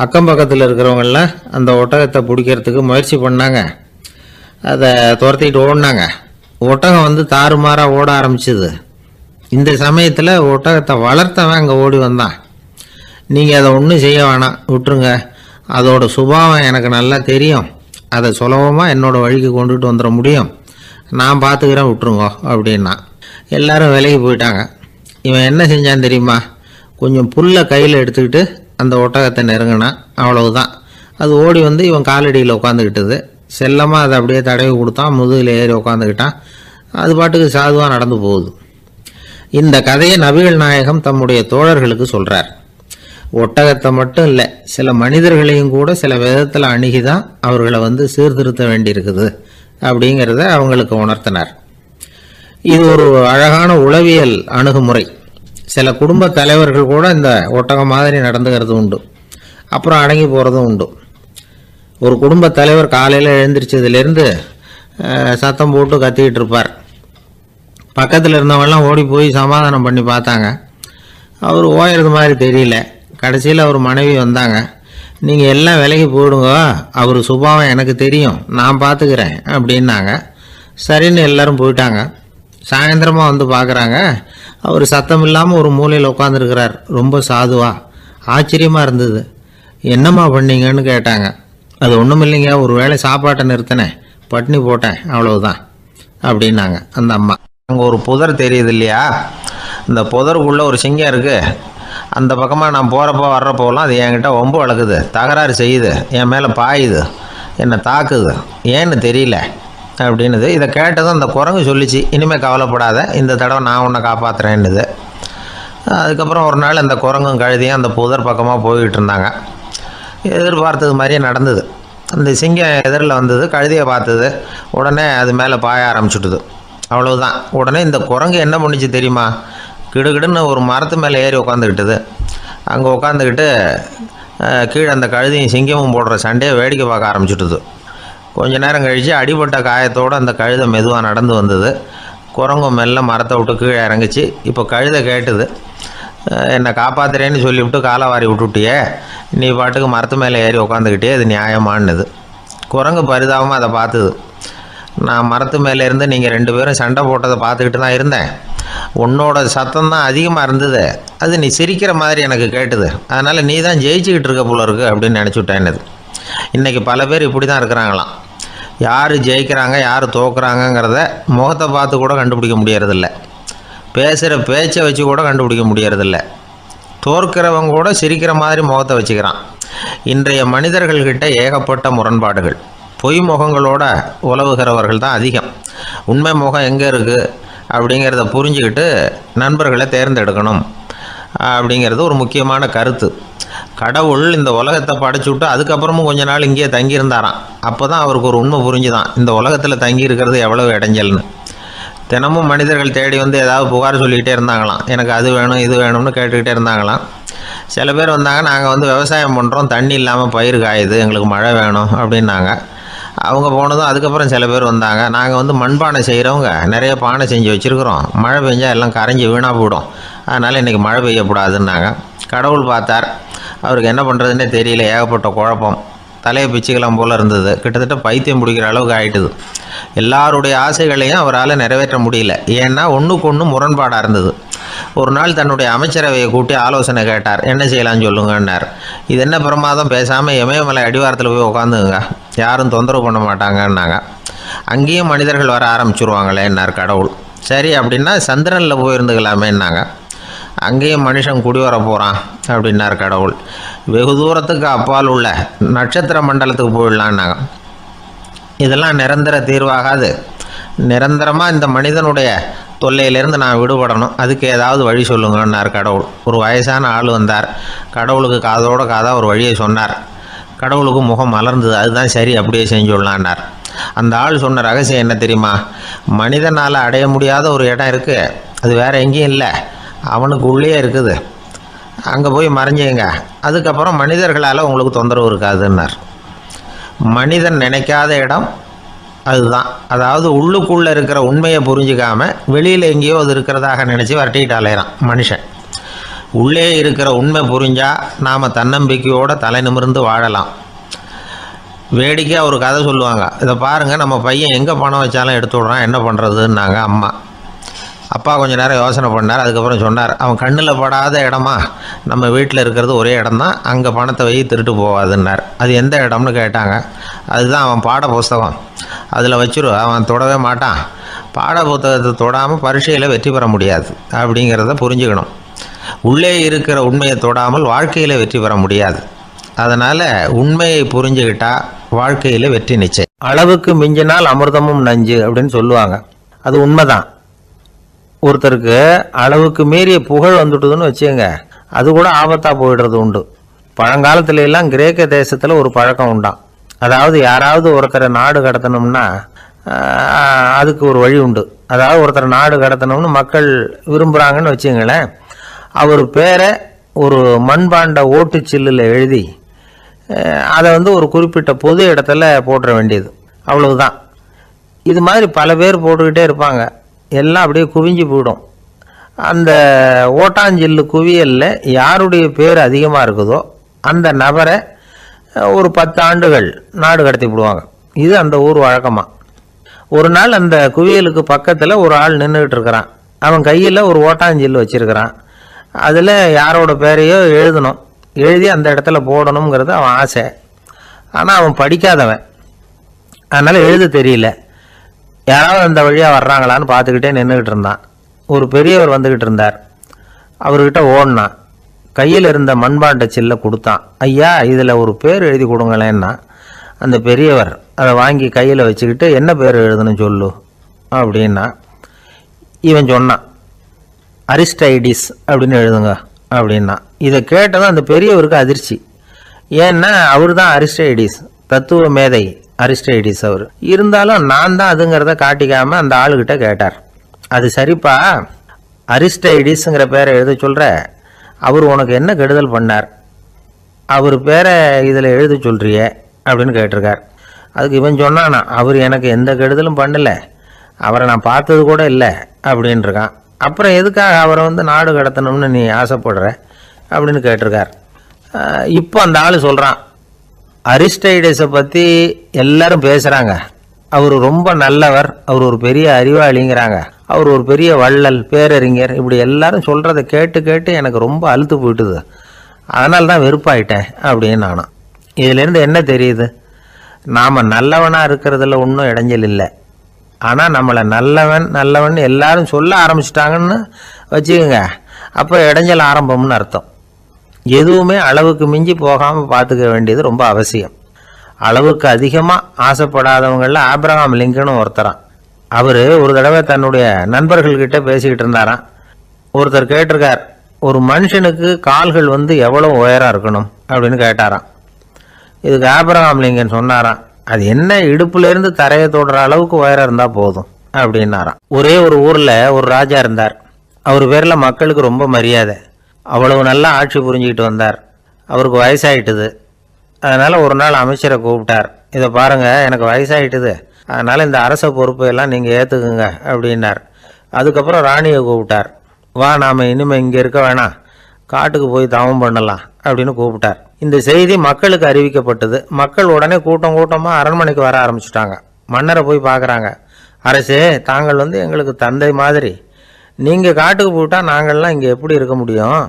அக்கம் பக்கத்தில் இருக்கிறவங்கெல்லாம் அந்த ஒட்டகத்தை பிடிக்கிறதுக்கு முயற்சி பண்ணாங்க. அதை துரத்திக்கிட்டு ஓடினாங்க. ஒட்டகம் தாறுமாறாக ஓட ஆரம்பிச்சிது. இந்த சமயத்தில் ஒட்டகத்தை வளர்த்தவன் அங்கே ஓடி வந்தான். நீங்கள் அதை ஒன்றும் செய்ய வேணாம், விட்டுருங்க, அதோட சுபாவம் எனக்கு நல்லா தெரியும், அதை சுலபமாக என்னோடய வழிக்கு கொண்டுட்டு வந்துட முடியும், நான் பார்த்துக்கிறேன், விட்டுருங்கோ அப்படின்னா. எல்லாரும் விலகி போயிட்டாங்க. இவன் என்ன செஞ்சான் தெரியுமா? கொஞ்சம் புல்லை கையில் எடுத்துக்கிட்டு அந்த ஒட்டகத்தை நெருங்கினான். அவ்வளவுதான். அது ஓடி இவன் காலடியில் உட்காந்துக்கிட்டது. செல்லமாக அதை அப்படியே தடவி கொடுத்தான். முதுகில் ஏறி உட்காந்துக்கிட்டான். அது பாட்டுக்கு சாதுவாக நடந்து போகுது. இந்த கதையை நபிகள் நாயகம் தம்முடைய தோழர்களுக்கு சொல்கிறார். ஒட்டகத்தை மட்டும் இல்லை, சில மனிதர்களையும் கூட சில விதத்தில் அணுகி தான் அவர்களை சீர்திருத்த வேண்டியிருக்குது அப்படிங்கிறத அவங்களுக்கு உணர்த்தினார். இது ஒரு அழகான உளவியல் அணுகுமுறை. சில குடும்ப தலைவர்கள் கூட இந்த ஒட்டகம் மாதிரி நடந்துக்கிறது உண்டு, அப்புறம் அடங்கி போகிறதும் உண்டு. ஒரு குடும்ப தலைவர் காலையில் எழுந்திரிச்சதுலேருந்து சத்தம் போட்டு கத்திக்கிட்டு இருப்பார். பக்கத்தில் இருந்தவங்கெல்லாம் ஓடி போய் சமாதானம் பண்ணி பார்த்தாங்க. அவர் ஓயறது மாதிரி தெரியல. கடைசியில் அவர் மனைவி வந்தாங்க. நீங்கள் எல்லாம் விலகி போயிடுங்க, அவர் சுபாவம் எனக்கு தெரியும், நான் பார்த்துக்கிறேன் அப்படின்னாங்க. சரின்னு எல்லோரும் போயிட்டாங்க. சாயந்தரமாக பார்க்குறாங்க, அவர் சத்தம் இல்லாமல் ஒரு மூலையில் உட்காந்துருக்கிறார். ரொம்ப சாதுவா. ஆச்சரியமாக இருந்தது. என்னம்மா பண்ணீங்கன்னு கேட்டாங்க. அது ஒன்றும் இல்லைங்க, ஒரு வேளை சாப்பாட்டை நிறுத்தினேன், பட்னி போட்டேன், அவ்வளவுதான் அப்படின்னாங்க அந்த அம்மா. அங்கே ஒரு புதர் தெரியுது இல்லையா? இந்த புதருக்குள்ளே ஒரு சிங்கம் இருக்குது. அந்த பக்கமாக நான் போகிறப்போ வர்றப்போலாம் அது என்கிட்ட ஒம்பு வளர்க்குது, தகராறு செய்யுது, என் மேலே பாயுது, என்னை தாக்குது, ஏன்னு தெரியல அப்படின்னுது. இதை கேட்டதும் அந்த குரங்கு சொல்லிச்சு, இனிமேல் கவலைப்படாத, இந்த தடவை நான் உன்னை காப்பாற்றுறேன்னுது. அதுக்கப்புறம் ஒரு நாள் அந்த குரங்கும் கழுதியும் அந்த புதர் பக்கமாக போய்கிட்டு இருந்தாங்க. எதிர்பார்த்தது மாதிரியே நடந்தது. அந்த சிங்கம் எதிரில் வந்தது, கழுதியை பார்த்தது, உடனே அது மேலே பாய ஆரம்பிச்சுட்டுது. அவ்வளவுதான். உடனே இந்த குரங்கு என்ன பண்ணிச்சு தெரியுமா? கிடுகிடுன்னு ஒரு மரத்து மேலே ஏறி உட்காந்துக்கிட்டது. அங்கே உட்காந்துக்கிட்டு கீழே அந்த கழுதியும் சிங்கமும் போடுற சண்டையை வேடிக்கை பார்க்க ஆரம்பிச்சுட்டுது. கொஞ்ச நேரம் கழித்து அடிபட்ட காயத்தோடு அந்த கழுதை மெதுவாக நடந்து வந்தது. குரங்கும் மெல்ல மரத்தை விட்டு கீழே இறங்குச்சு. இப்போ கழுதை கேட்டுது, என்னை காப்பாற்றுறேன்னு சொல்லிவிட்டு காலை வாரி விட்டுட்டியே, நீ பாட்டுக்கு மரத்து மேலே ஏறி உட்காந்துக்கிட்டே, அது நியாயமானது. குரங்கு பரிதாபமாக அதை பார்த்துது. நான் மரத்து மேலே இருந்து நீங்கள் 2 பேரும் சண்டை போட்டதை பார்த்துக்கிட்டு தான் இருந்தேன். உன்னோட சத்தம் தான் அதிகமாக இருந்தது, அது நீ சிரிக்கிற மாதிரி எனக்கு கேட்டுது, அதனால் நீ தான் ஜெயிச்சுக்கிட்டு இருக்க போல இருக்கு அப்படின்னு நினச்சிவிட்டேன்னுது. இன்றைக்கி பல பேர் இப்படி தான் இருக்கிறாங்களாம். யார் ஜெயிக்கிறாங்க யார் தோக்குறாங்கங்கிறத முகத்தை பார்த்து கூட கண்டுபிடிக்க முடியறதில்ல. பேசுகிற பேச்சை வச்சு கூட கண்டுபிடிக்க முடியறதில்ல. தோற்கிறவங்க கூட சிரிக்கிற மாதிரி முகத்தை வச்சுக்கிறான். இன்றைய மனிதர்கள்கிட்ட ஏகப்பட்ட முரண்பாடுகள். பொய் முகங்களோட உலவுகிறவர்கள் தான் அதிகம். உண்மை முகம் எங்கே இருக்குது அப்படிங்கிறத புரிஞ்சுக்கிட்டு நண்பர்களை தேர்ந்தெடுக்கணும் அப்படிங்கிறது ஒரு முக்கியமான கருத்து. கடவுள் இந்த உலகத்தை படைச்சு விட்டு அதுக்கப்புறமும் கொஞ்ச நாள் இங்கேயே தங்கியிருந்தாராம். அப்போ தான் அவருக்கு ஒரு உண்மை புரிஞ்சுதான் இந்த உலகத்தில் தங்கி இருக்கிறது எவ்வளவு இடைஞ்சல்னு. தினமும் மனிதர்கள் தேடி வந்து ஏதாவது புகார் சொல்லிக்கிட்டே இருந்தாங்களாம். எனக்கு அது வேணும் இது வேணும்னு கேட்டுக்கிட்டே இருந்தாங்களாம். சில பேர் வந்தாங்க, நாங்கள் வந்து விவசாயம் பண்ணுறோம், தண்ணி இல்லாமல் பயிர் காயுது, எங்களுக்கு மழை வேணும் அப்படின்னாங்க. அவங்க போனதும் அதுக்கப்புறம் சில பேர் வந்தாங்க, நாங்கள் வந்து மண்பானை செய்கிறவங்க நிறைய பானை செஞ்சு வச்சுருக்குறோம், மழை பெஞ்சால் எல்லாம் கரைஞ்சி வீணாக போயிடும், அதனால் இன்றைக்கி மழை பெய்யக்கூடாதுன்னாங்க. கடவுள் பார்த்தார், அவருக்கு என்ன பண்ணுறதுன்னே தெரியல, ஏகப்பட்ட குழப்பம், தலையை பிச்சுக்கலாம் போல் இருந்தது, கிட்டத்தட்ட பைத்தியம் பிடிக்கிற அளவுக்கு ஆகிட்டுது. எல்லாருடைய ஆசைகளையும் அவரால் நிறைவேற்ற முடியல, ஏன்னா ஒன்றுக்கு ஒன்று முரண்பாடாக இருந்தது. ஒரு நாள் தன்னுடைய அமைச்சரவையை கூட்டி ஆலோசனை கேட்டார். என்ன செய்யலான்னு சொல்லுங்கன்னார். இது என்ன பிரமாதம், பேசாமல் இமயமலை அடிவாரத்தில் போய் உட்காந்துங்க, யாரும் தொந்தரவு பண்ண மாட்டாங்கன்னாங்க. அங்கேயும் மனிதர்கள் வர ஆரம்பிச்சுருவாங்களேன்னார் கடவுள். சரி அப்படின்னா சந்திரனில் போயிருந்துக்கலாமேன்னாங்க. அங்கேயும் மனுஷன் குடி வர போகிறான் அப்படின்னார் கடவுள். வெகு தூரத்துக்கு அப்பால் உள்ள நட்சத்திர மண்டலத்துக்கு போயிடலான்னாங்க. இதெல்லாம் நிரந்தர தீர்வாகாது, நிரந்தரமாக இந்த மனிதனுடைய தொல்லையிலேருந்து நான் விடுபடணும், அதுக்கு ஏதாவது வழி சொல்லுங்கன்னார் கடவுள். ஒரு வயசான ஆள் வந்தார். கடவுளுக்கு காதோட காதாக ஒரு வழியை சொன்னார். கடவுளுக்கு முகம் மலர்ந்தது. அதுதான் சரி, அப்படியே செஞ்சுடலான்னார். அந்த ஆள் சொன்ன ரகசியம் என்ன தெரியுமா? மனிதனால் அடைய முடியாத ஒரு இடம் இருக்குது, அது வேறு எங்கேயும் இல்லை, அவனுக்கு உள்ளே இருக்குது, அங்கே போய் மறைஞ்சிங்க, அதுக்கப்புறம் மனிதர்களால் உங்களுக்கு தொந்தரவு இருக்காதுன்னார். மனிதன் நினைக்காத இடம் அதுதான். அதாவது உள்ளுக்குள்ளே இருக்கிற உண்மையை புரிஞ்சிக்காமல் வெளியில் எங்கேயோ அது இருக்கிறதாக நினச்சி வரட்டிக்கிட்டு அலையிறான் மனுஷன். உள்ளே இருக்கிற உண்மை புரிஞ்சால் நாம் தன்னம்பிக்கையோடு தலை நிமிர்ந்து வாழலாம். வேடிக்கையாக ஒரு கதை சொல்லுவாங்க, இதை பாருங்கள், நம்ம பையன் எங்கே பணம் வச்சாலும் எடுத்து விட்றான், என்ன பண்ணுறதுன்னாங்க அம்மா. அப்பா கொஞ்சம் நேரம் யோசனை பண்ணார். அதுக்கப்புறம் சொன்னார், அவன் கண்ணில் படாத இடமா நம்ம வீட்டில் இருக்கிறது ஒரே இடம் தான், அங்கே பணத்தை வை திருட்டு போகாதுன்னார். அது எந்த இடம்னு கேட்டாங்க. அதுதான் அவன் பாட புஸ்தகம், அதில் வச்சிரு, அவன் தொடவே மாட்டான், பாட புத்தகத்தை தொடாமல் பரீட்சையில் வெற்றி பெற முடியாது அப்படிங்கிறத புரிஞ்சுக்கணும். உள்ளே இருக்கிற உண்மையை தொடாமல் வாழ்க்கையில் வெற்றி பெற முடியாது. அதனால் உண்மையை புரிஞ்சுக்கிட்டால் வாழ்க்கையில் வெற்றி நிச்சயம். அளவுக்கு மிஞ்சினால் அமிர்தமும் நஞ்சு அப்படின்னு சொல்லுவாங்க. அது உண்மைதான். ஒருத்தருக்கு அளவுக்கு மீறிய புகழ் வந்துட்டுதுன்னு வச்சுங்க, அது கூட ஆபத்தாக போயிடுறது உண்டு. பழங்காலத்துல எல்லாம் கிரேக்க தேசத்தில் ஒரு பழக்கம் உண்டாம். அதாவது யாராவது ஒருத்தரை நாடு கடத்தணும்னா அதுக்கு ஒரு வழி உண்டு. அதாவது ஒருத்தரை நாடு கடத்தணும்னு மக்கள் விரும்புகிறாங்கன்னு வச்சுங்களேன், அவர் பேரை ஒரு மண்பாண்ட ஓட்டுச்சில்லில் எழுதி அதை வந்து ஒரு குறிப்பிட்ட பொது இடத்துல போட்டுற வேண்டியது, அவ்வளவுதான். இது மாதிரி பல பேர் போட்டுக்கிட்டே இருப்பாங்க, எல்லாம் அப்படியே குவிஞ்சு போயிடும். அந்த ஓட்டாஞ்சில்லு குவியலில் யாருடைய பேர் அதிகமாக இருக்குதோ அந்த நபரை ஒரு 10 ஆண்டுகள் நாடு கடத்தி விடுவாங்க. இது அந்த ஊர் வழக்கமாக. ஒரு நாள் அந்த குவியலுக்கு பக்கத்தில் ஒரு ஆள் நின்றுக்கிட்டு இருக்கிறான். அவன் கையில் ஒரு ஓட்டாஞ்சில்லு வச்சுருக்கிறான். அதில் யாரோட பேரையோ எழுதணும், எழுதி அந்த இடத்துல போடணுங்கிறது அவன் ஆசை. ஆனால் அவன் படிக்காதவன், அதனால் எழுத தெரியல. யாராவது அந்த வழியாக வர்றாங்களான்னு பார்த்துக்கிட்டே நின்றுக்கிட்டு இருந்தான். ஒரு பெரியவர் வந்துக்கிட்டு இருந்தார். அவர்கிட்ட ஓடினான். கையில் இருந்த மண்பாண்ட சில்லை கொடுத்தான். ஐயா, இதில் ஒரு பேர் எழுதி கொடுங்களேன்னா. அந்த பெரியவர் அதை வாங்கி கையில் வச்சுக்கிட்டு, என்ன பேர் எழுதணும் சொல்லு அப்படின்னா. இவன் சொன்னான், அரிஸ்டைடிஸ் அப்படின்னு எழுதுங்க அப்படின்னா. இதை கேட்டதும் அந்த பெரியவருக்கு அதிர்ச்சி. ஏன்னா அவர் தான் அரிஸ்டைடிஸ், தத்துவ மேதை அரிஸ்டைடிஸ் அவர். இருந்தாலும் நான் தான் அதுங்கிறத காட்டிக்காமல் அந்த ஆளுகிட்ட கேட்டார். அது சரிப்பா, அரிஸ்டைடிஸுங்கிற பேரை எழுத சொல்கிற, அவர் உனக்கு என்ன கெடுதல் பண்ணார், அவர் பேரை இதில் எழுத சொல்கிறியே அப்படின்னு கேட்டிருக்கார். அதுக்கு இவன் சொன்னானா, அவர் எனக்கு எந்த கெடுதலும் பண்ணலை, அவரை நான் பார்த்தது கூட இல்லை அப்படின்ட்டுருக்கான். அப்புறம் எதுக்காக அவரை வந்து நாடு கடத்தணும்னு நீ ஆசைப்படுற அப்படின்னு கேட்டிருக்கார். இப்போ அந்த ஆள் சொல்கிறான், அரிஸ்டைடஸை பற்றி எல்லாரும் பேசுகிறாங்க, அவர் ரொம்ப நல்லவர், அவர் ஒரு பெரிய அறிவாளிங்கிறாங்க, அவர் ஒரு பெரிய வள்ளல், பேரறிஞர், இப்படி எல்லாரும் சொல்கிறத கேட்டு கேட்டு எனக்கு ரொம்ப அலுத்து போயிட்டுது, அதனால தான் வெறுப்பாயிட்டேன் அப்படின்னு நானும். இதிலேருந்து என்ன தெரியுது, நாம் நல்லவனாக இருக்கிறதுல ஒன்றும் இடைஞ்சல் இல்லை. ஆனால் நம்மளை நல்லவன் நல்லவன் எல்லாரும் சொல்ல ஆரம்பிச்சிட்டாங்கன்னு வச்சுக்கோங்க, அப்போ இடைஞ்சல் ஆரம்பம்னு அர்த்தம். எதுவுமே அளவுக்கு மிஞ்சி போகாமல் பார்த்துக்க வேண்டியது ரொம்ப அவசியம். அளவுக்கு அதிகமாக ஆசைப்படாதவங்களில் ஆப்ரஹாம் லிங்கனும் ஒருத்தரான். அவர் ஒரு தடவை தன்னுடைய நண்பர்கள்கிட்ட பேசிக்கிட்டு இருந்தாராம். ஒருத்தர் கேட்டிருக்கார், ஒரு மனுஷனுக்கு கால்கள் எவ்வளோ உயரம் இருக்கணும் அப்படின்னு கேட்டாராம். இதுக்கு ஆப்ரஹாம் லிங்கன் சொன்னாராம், அது என்ன இடுப்புலேருந்து தரையை தொடுற அளவுக்கு உயரம் இருந்தால் போதும் அப்படின்னாராம். ஒரே ஒரு ஊரில் ஒரு ராஜா இருந்தார். அவர் பேரில் மக்களுக்கு ரொம்ப மரியாதை. அவ்வளவு நல்லா ஆட்சி புரிஞ்சுக்கிட்டு வந்தார். அவருக்கு வயசாயிட்டுது. அதனால் ஒரு நாள் அமைச்சரை கூப்பிட்டார். இதை பாருங்கள், எனக்கு வயசாகிட்டுது, அதனால் இந்த அரச பொறுப்பையெல்லாம் நீங்கள் ஏற்றுக்குங்க அப்படின்னார். அதுக்கப்புறம் ராணியை கூப்பிட்டார். வா, நாம் இனிமேல் இங்கே இருக்க வேணாம், காட்டுக்கு போய் தவம் பண்ணலாம் அப்படின்னு கூப்பிட்டார். இந்த செய்தி மக்களுக்கு அறிவிக்கப்பட்டது. மக்கள் உடனே கூட்டம் கூட்டமாக அரண்மனைக்கு வர ஆரம்பிச்சுட்டாங்க. மன்னரை போய் பார்க்குறாங்க. அரசே, தாங்கள் எங்களுக்கு தந்தை மாதிரி. நீங்கள் காட்டுக்கு போயிட்டால் நாங்கள்லாம் இங்கே எப்படி இருக்க முடியும்?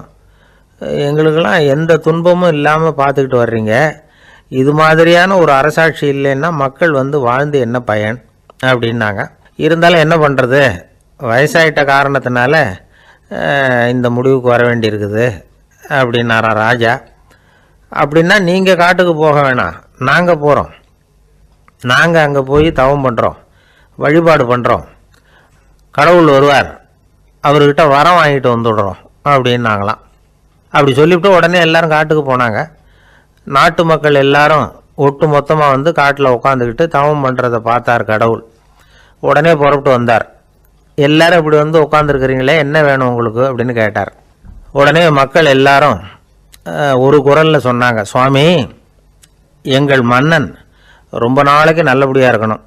எங்களுக்கெல்லாம் எந்த துன்பமும் இல்லாமல் பார்த்துக்கிட்டு வர்றீங்க. இது மாதிரியான ஒரு அரசாட்சி இல்லைன்னா மக்கள் வாழ்ந்து என்ன பயன் அப்படின்னாங்க. இருந்தாலும் என்ன பண்ணுறது, வயசாயிட்ட காரணத்தினால இந்த முடிவுக்கு வர வேண்டியிருக்குது அப்படின்னாரா ராஜா. அப்படின்னா நீங்கள் காட்டுக்கு போக வேணாம், நாங்கள் போகிறோம். நாங்கள் அங்கே போய் தவம் பண்ணுறோம், வழிபாடு பண்ணுறோம். கடவுள் வருவார், அவர்கிட்ட வரம் வாங்கிட்டு வந்துடுறோம் அப்படின்னாங்களாம். அப்படி சொல்லிவிட்டு உடனே எல்லாரும் காட்டுக்கு போனாங்க. நாட்டு மக்கள் எல்லாரும் ஒட்டு மொத்தமாக காட்டில் உட்காந்துக்கிட்டு தவம் பண்ணுறதை பார்த்தார் கடவுள். உடனே புறப்பட்டு வந்தார். எல்லாரும் இப்படி உட்காந்துருக்குறீங்களே, என்ன வேணும் உங்களுக்கு அப்படின்னு கேட்டார். உடனே மக்கள் எல்லாரும் ஒரு குரலில் சொன்னாங்க, சுவாமி, எங்கள் மன்னன் ரொம்ப நாளைக்கு நல்லபடியாக இருக்கணும்.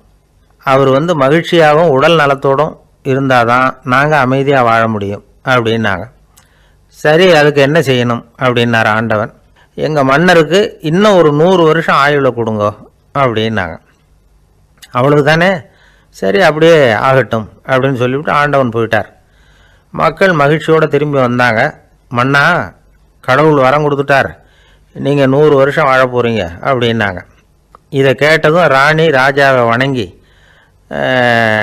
அவர் மகிழ்ச்சியாகவும் உடல் நலத்தோடும் இருந்தால் தான் நாங்கள் அமைதியாக வாழ முடியும் அப்படின்னாங்க. சரி, அதுக்கு என்ன செய்யணும் அப்படின்னார் ஆண்டவன். எங்கள் மன்னருக்கு இன்னும் ஒரு 100 வருஷம் ஆயுளை கொடுங்க அப்படின்னாங்க. அவ்வளவு தானே, சரி அப்படியே ஆகட்டும் அப்படின்னு சொல்லிவிட்டு ஆண்டவன் போயிட்டார். மக்கள் மகிழ்ச்சியோடு திரும்பி வந்தாங்க. மன்னா, கடவுள் வரம் கொடுத்துட்டார், நீங்கள் 100 வருஷம் வாழ போகிறீங்க அப்படின்னாங்க. இதை கேட்டதும் ராணி ராஜாவை வணங்கி,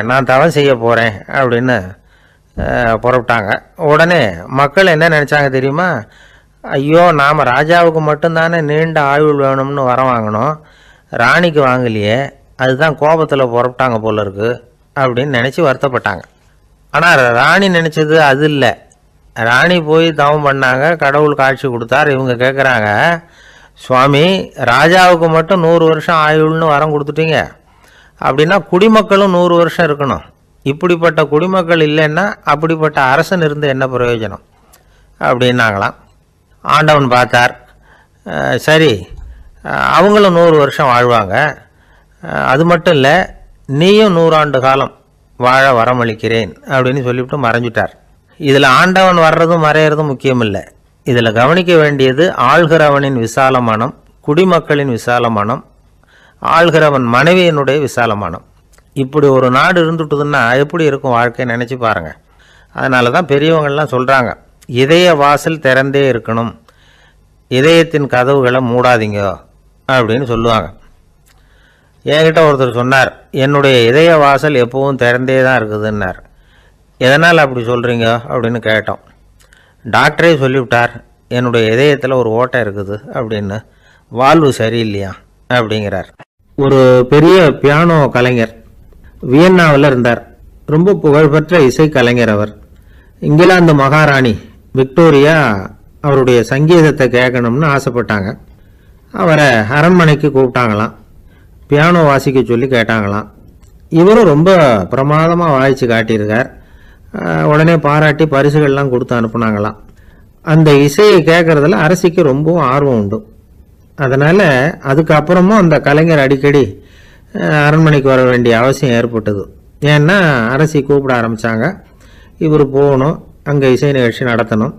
நான் தவம் செய்ய போகிறேன் அப்படின்னு புறப்பட்டாங்க. உடனே மக்கள் என்ன நினச்சாங்க தெரியுமா? ஐயோ, நாம் ராஜாவுக்கு மட்டும்தானே நீண்ட ஆயுள் வேணும்னு வரம் வாங்கினோம், ராணிக்கு வாங்கலையே, அதுதான் கோபத்தில் புறப்பட்டாங்க போல இருக்கு அப்படின்னு நினச்சி வருத்தப்பட்டாங்க. ஆனால் ராணி நினச்சது அது இல்லை. ராணி போய் தவம் பண்ணாங்க, கடவுள் காட்சி கொடுத்தார். இவங்க கேட்குறாங்க, சுவாமி, ராஜாவுக்கு மட்டும் 100 வருஷம் ஆயுள்னு வரம் கொடுத்துட்டீங்க, அப்படின்னா குடிமக்களும் 100 வருஷம் இருக்கணும். இப்படிப்பட்ட குடிமக்கள் இல்லைன்னா அப்படிப்பட்ட அரசன் இருந்து என்ன பிரயோஜனம் அப்படின்னாங்களாம். ஆண்டவன் பார்த்தார். சரி, அவங்களும் 100 வருஷம் வாழ்வாங்க, அது மட்டும் இல்லை, நீயும் 100 ஆண்டு காலம் வாழ வரமளிக்கிறேன் அப்படின்னு சொல்லிவிட்டு மறைஞ்சிட்டார். இதில் ஆண்டவன் வர்றதும் மறையிறதும் முக்கியம் இல்லை. இதில் கவனிக்க வேண்டியது ஆள்கிறவனின் விசால மனம், குடிமக்களின் விசால மனம், ஆள்கிறவன் மனைவியினுடைய விசால மனம். இப்படி ஒரு நாடு இருந்துட்டுதுன்னா எப்படி இருக்கும் வாழ்க்கை நினச்சி பாருங்கள். அதனால தான் பெரியவங்கள்லாம் சொல்கிறாங்க, இதய வாசல் திறந்தே இருக்கணும், இதயத்தின் கதவுகளை மூடாதீங்க அப்படின்னு சொல்லுவாங்க. என்கிட்ட ஒருத்தர் சொன்னார், என்னுடைய இதய வாசல் எப்பவும் திறந்தே தான் இருக்குதுன்னார். எதனால் அப்படி சொல்கிறீங்க அப்படின்னு கேட்டோம். டாக்டரே சொல்லிவிட்டார், என்னுடைய இதயத்தில் ஒரு ஓட்டை இருக்குது அப்படின்னு, வாழ்வு சரியில்லையா அப்படிங்கிறார். ஒரு பெரிய பியானோ கலைஞர் வியன்னாவில் இருந்தார். ரொம்ப புகழ்பெற்ற இசை கலைஞர் அவர். இங்கிலாந்து மகாராணி விக்டோரியா அவருடைய சங்கீதத்தை கேட்கணும்னு ஆசைப்பட்டாங்க. அவரை அரண்மனைக்கு கூப்பிட்டாங்களாம். பியானோ வாசிக்க சொல்லி கேட்டாங்களாம். இவரும் ரொம்ப பிரமாதமாக வாய்ச்சி காட்டியிருக்கார். உடனே பாராட்டி பரிசுகள்லாம் கொடுத்து அனுப்புனாங்களாம். அந்த இசையை கேட்குறதுல அரசிக்கு ரொம்பவும் ஆர்வம் உண்டு. அதனால் அதுக்கப்புறமும் அந்த கலைஞர் அடிக்கடி அரண்மனைக்கு வர வேண்டிய அவசியம் ஏற்பட்டது. ஏன்னா அரசி கூப்பிட ஆரம்பித்தாங்க. இவர் போகணும், அங்கே இசை நிகழ்ச்சி நடத்தணும்.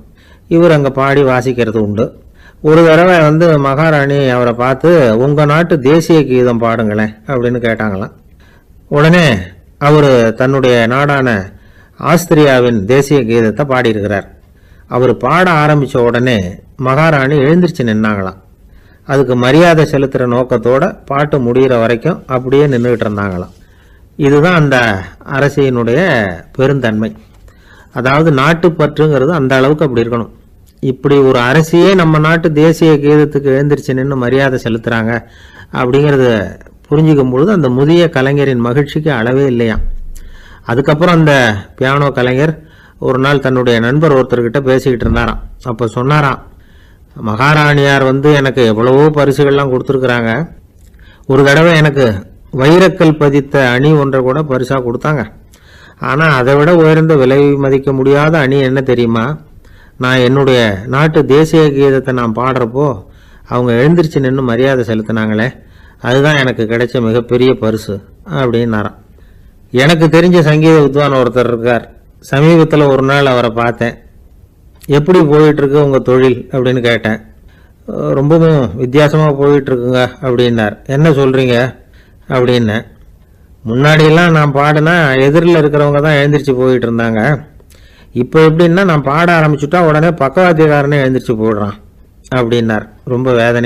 இவர் அங்கே பாடி வாசிக்கிறது உண்டு. ஒரு தடவை மகாராணி அவரை பார்த்து, உங்கள் நாட்டு தேசிய கீதம் பாடுங்களேன் அப்படின்னு கேட்டாங்களாம். உடனே அவர் தன்னுடைய நாடான ஆஸ்திரியாவின் தேசிய கீதத்தை பாடியிருக்கிறார். அவர் பாட ஆரம்பித்த உடனே மகாராணி எழுந்திரிச்சு நின்னாங்களாம். அதுக்கு மரியாதை செலுத்துகிற நோக்கத்தோடு பாட்டு முடிகிற வரைக்கும் அப்படியே நின்றுக்கிட்டு இருந்தாங்களாம். இதுதான் அந்த அரசியினுடைய பெருந்தன்மை. அதாவது நாட்டுப்பற்றுங்கிறது அந்த அளவுக்கு அப்படி இருக்கணும். இப்படி ஒரு அரசியே நம்ம நாட்டு தேசிய கீதத்துக்கு எழுந்திருச்சு நின்று மரியாதை செலுத்துறாங்க அப்படிங்கிறத புரிஞ்சுக்கும் பொழுது அந்த முதிய கலைஞரின் மகிழ்ச்சிக்கு அளவே இல்லையாம். அதுக்கப்புறம் அந்த பியானோ கலைஞர் ஒரு நாள் தன்னுடைய நண்பர் ஒருத்தர்கிட்ட பேசிக்கிட்டு இருந்தாராம். அப்போ சொன்னாராம், மகாராணியார் எனக்கு எவ்வளவோ பரிசுகள்லாம் கொடுத்துருக்குறாங்க. ஒரு தடவை எனக்கு வைரக்கல் பதித்த அணி ஒன்றை கூட பரிசாக கொடுத்தாங்க. ஆனால் அதை விட உயர்ந்த விலை மதிக்க முடியாத அணி என்ன தெரியுமா? நான் என்னுடைய நாட்டு தேசிய கீதத்தை நான் பாடுறப்போ அவங்க எழுந்திருச்சு நின்று மரியாதை செலுத்தினாங்களே, அதுதான் எனக்கு கிடைச்ச மிகப்பெரிய பரிசு அப்படின்னாராம். எனக்கு தெரிஞ்ச சங்கீத வித்வான் ஒருத்தர் இருக்கார். சமீபத்தில் ஒரு நாள் அவரை பார்த்தேன். எப்படி போயிட்டுருக்கு உங்கள் தொழில் அப்படின்னு கேட்டேன். ரொம்பவும் வித்தியாசமாக போயிட்டுருக்குங்க அப்படின்னார். என்ன சொல்கிறீங்க அப்படின்னேன். முன்னாடியெல்லாம் நான் பாடினா எதிரில் இருக்கிறவங்க தான் எழுந்திரிச்சு போயிட்டு இருந்தாங்க. இப்போ எப்படின்னா நான் பாட ஆரம்பிச்சுட்டா உடனே பக்கவாத்தியக்காரனே எழுந்திரிச்சு போடுறான் அப்படின்னார். ரொம்ப வேதனை.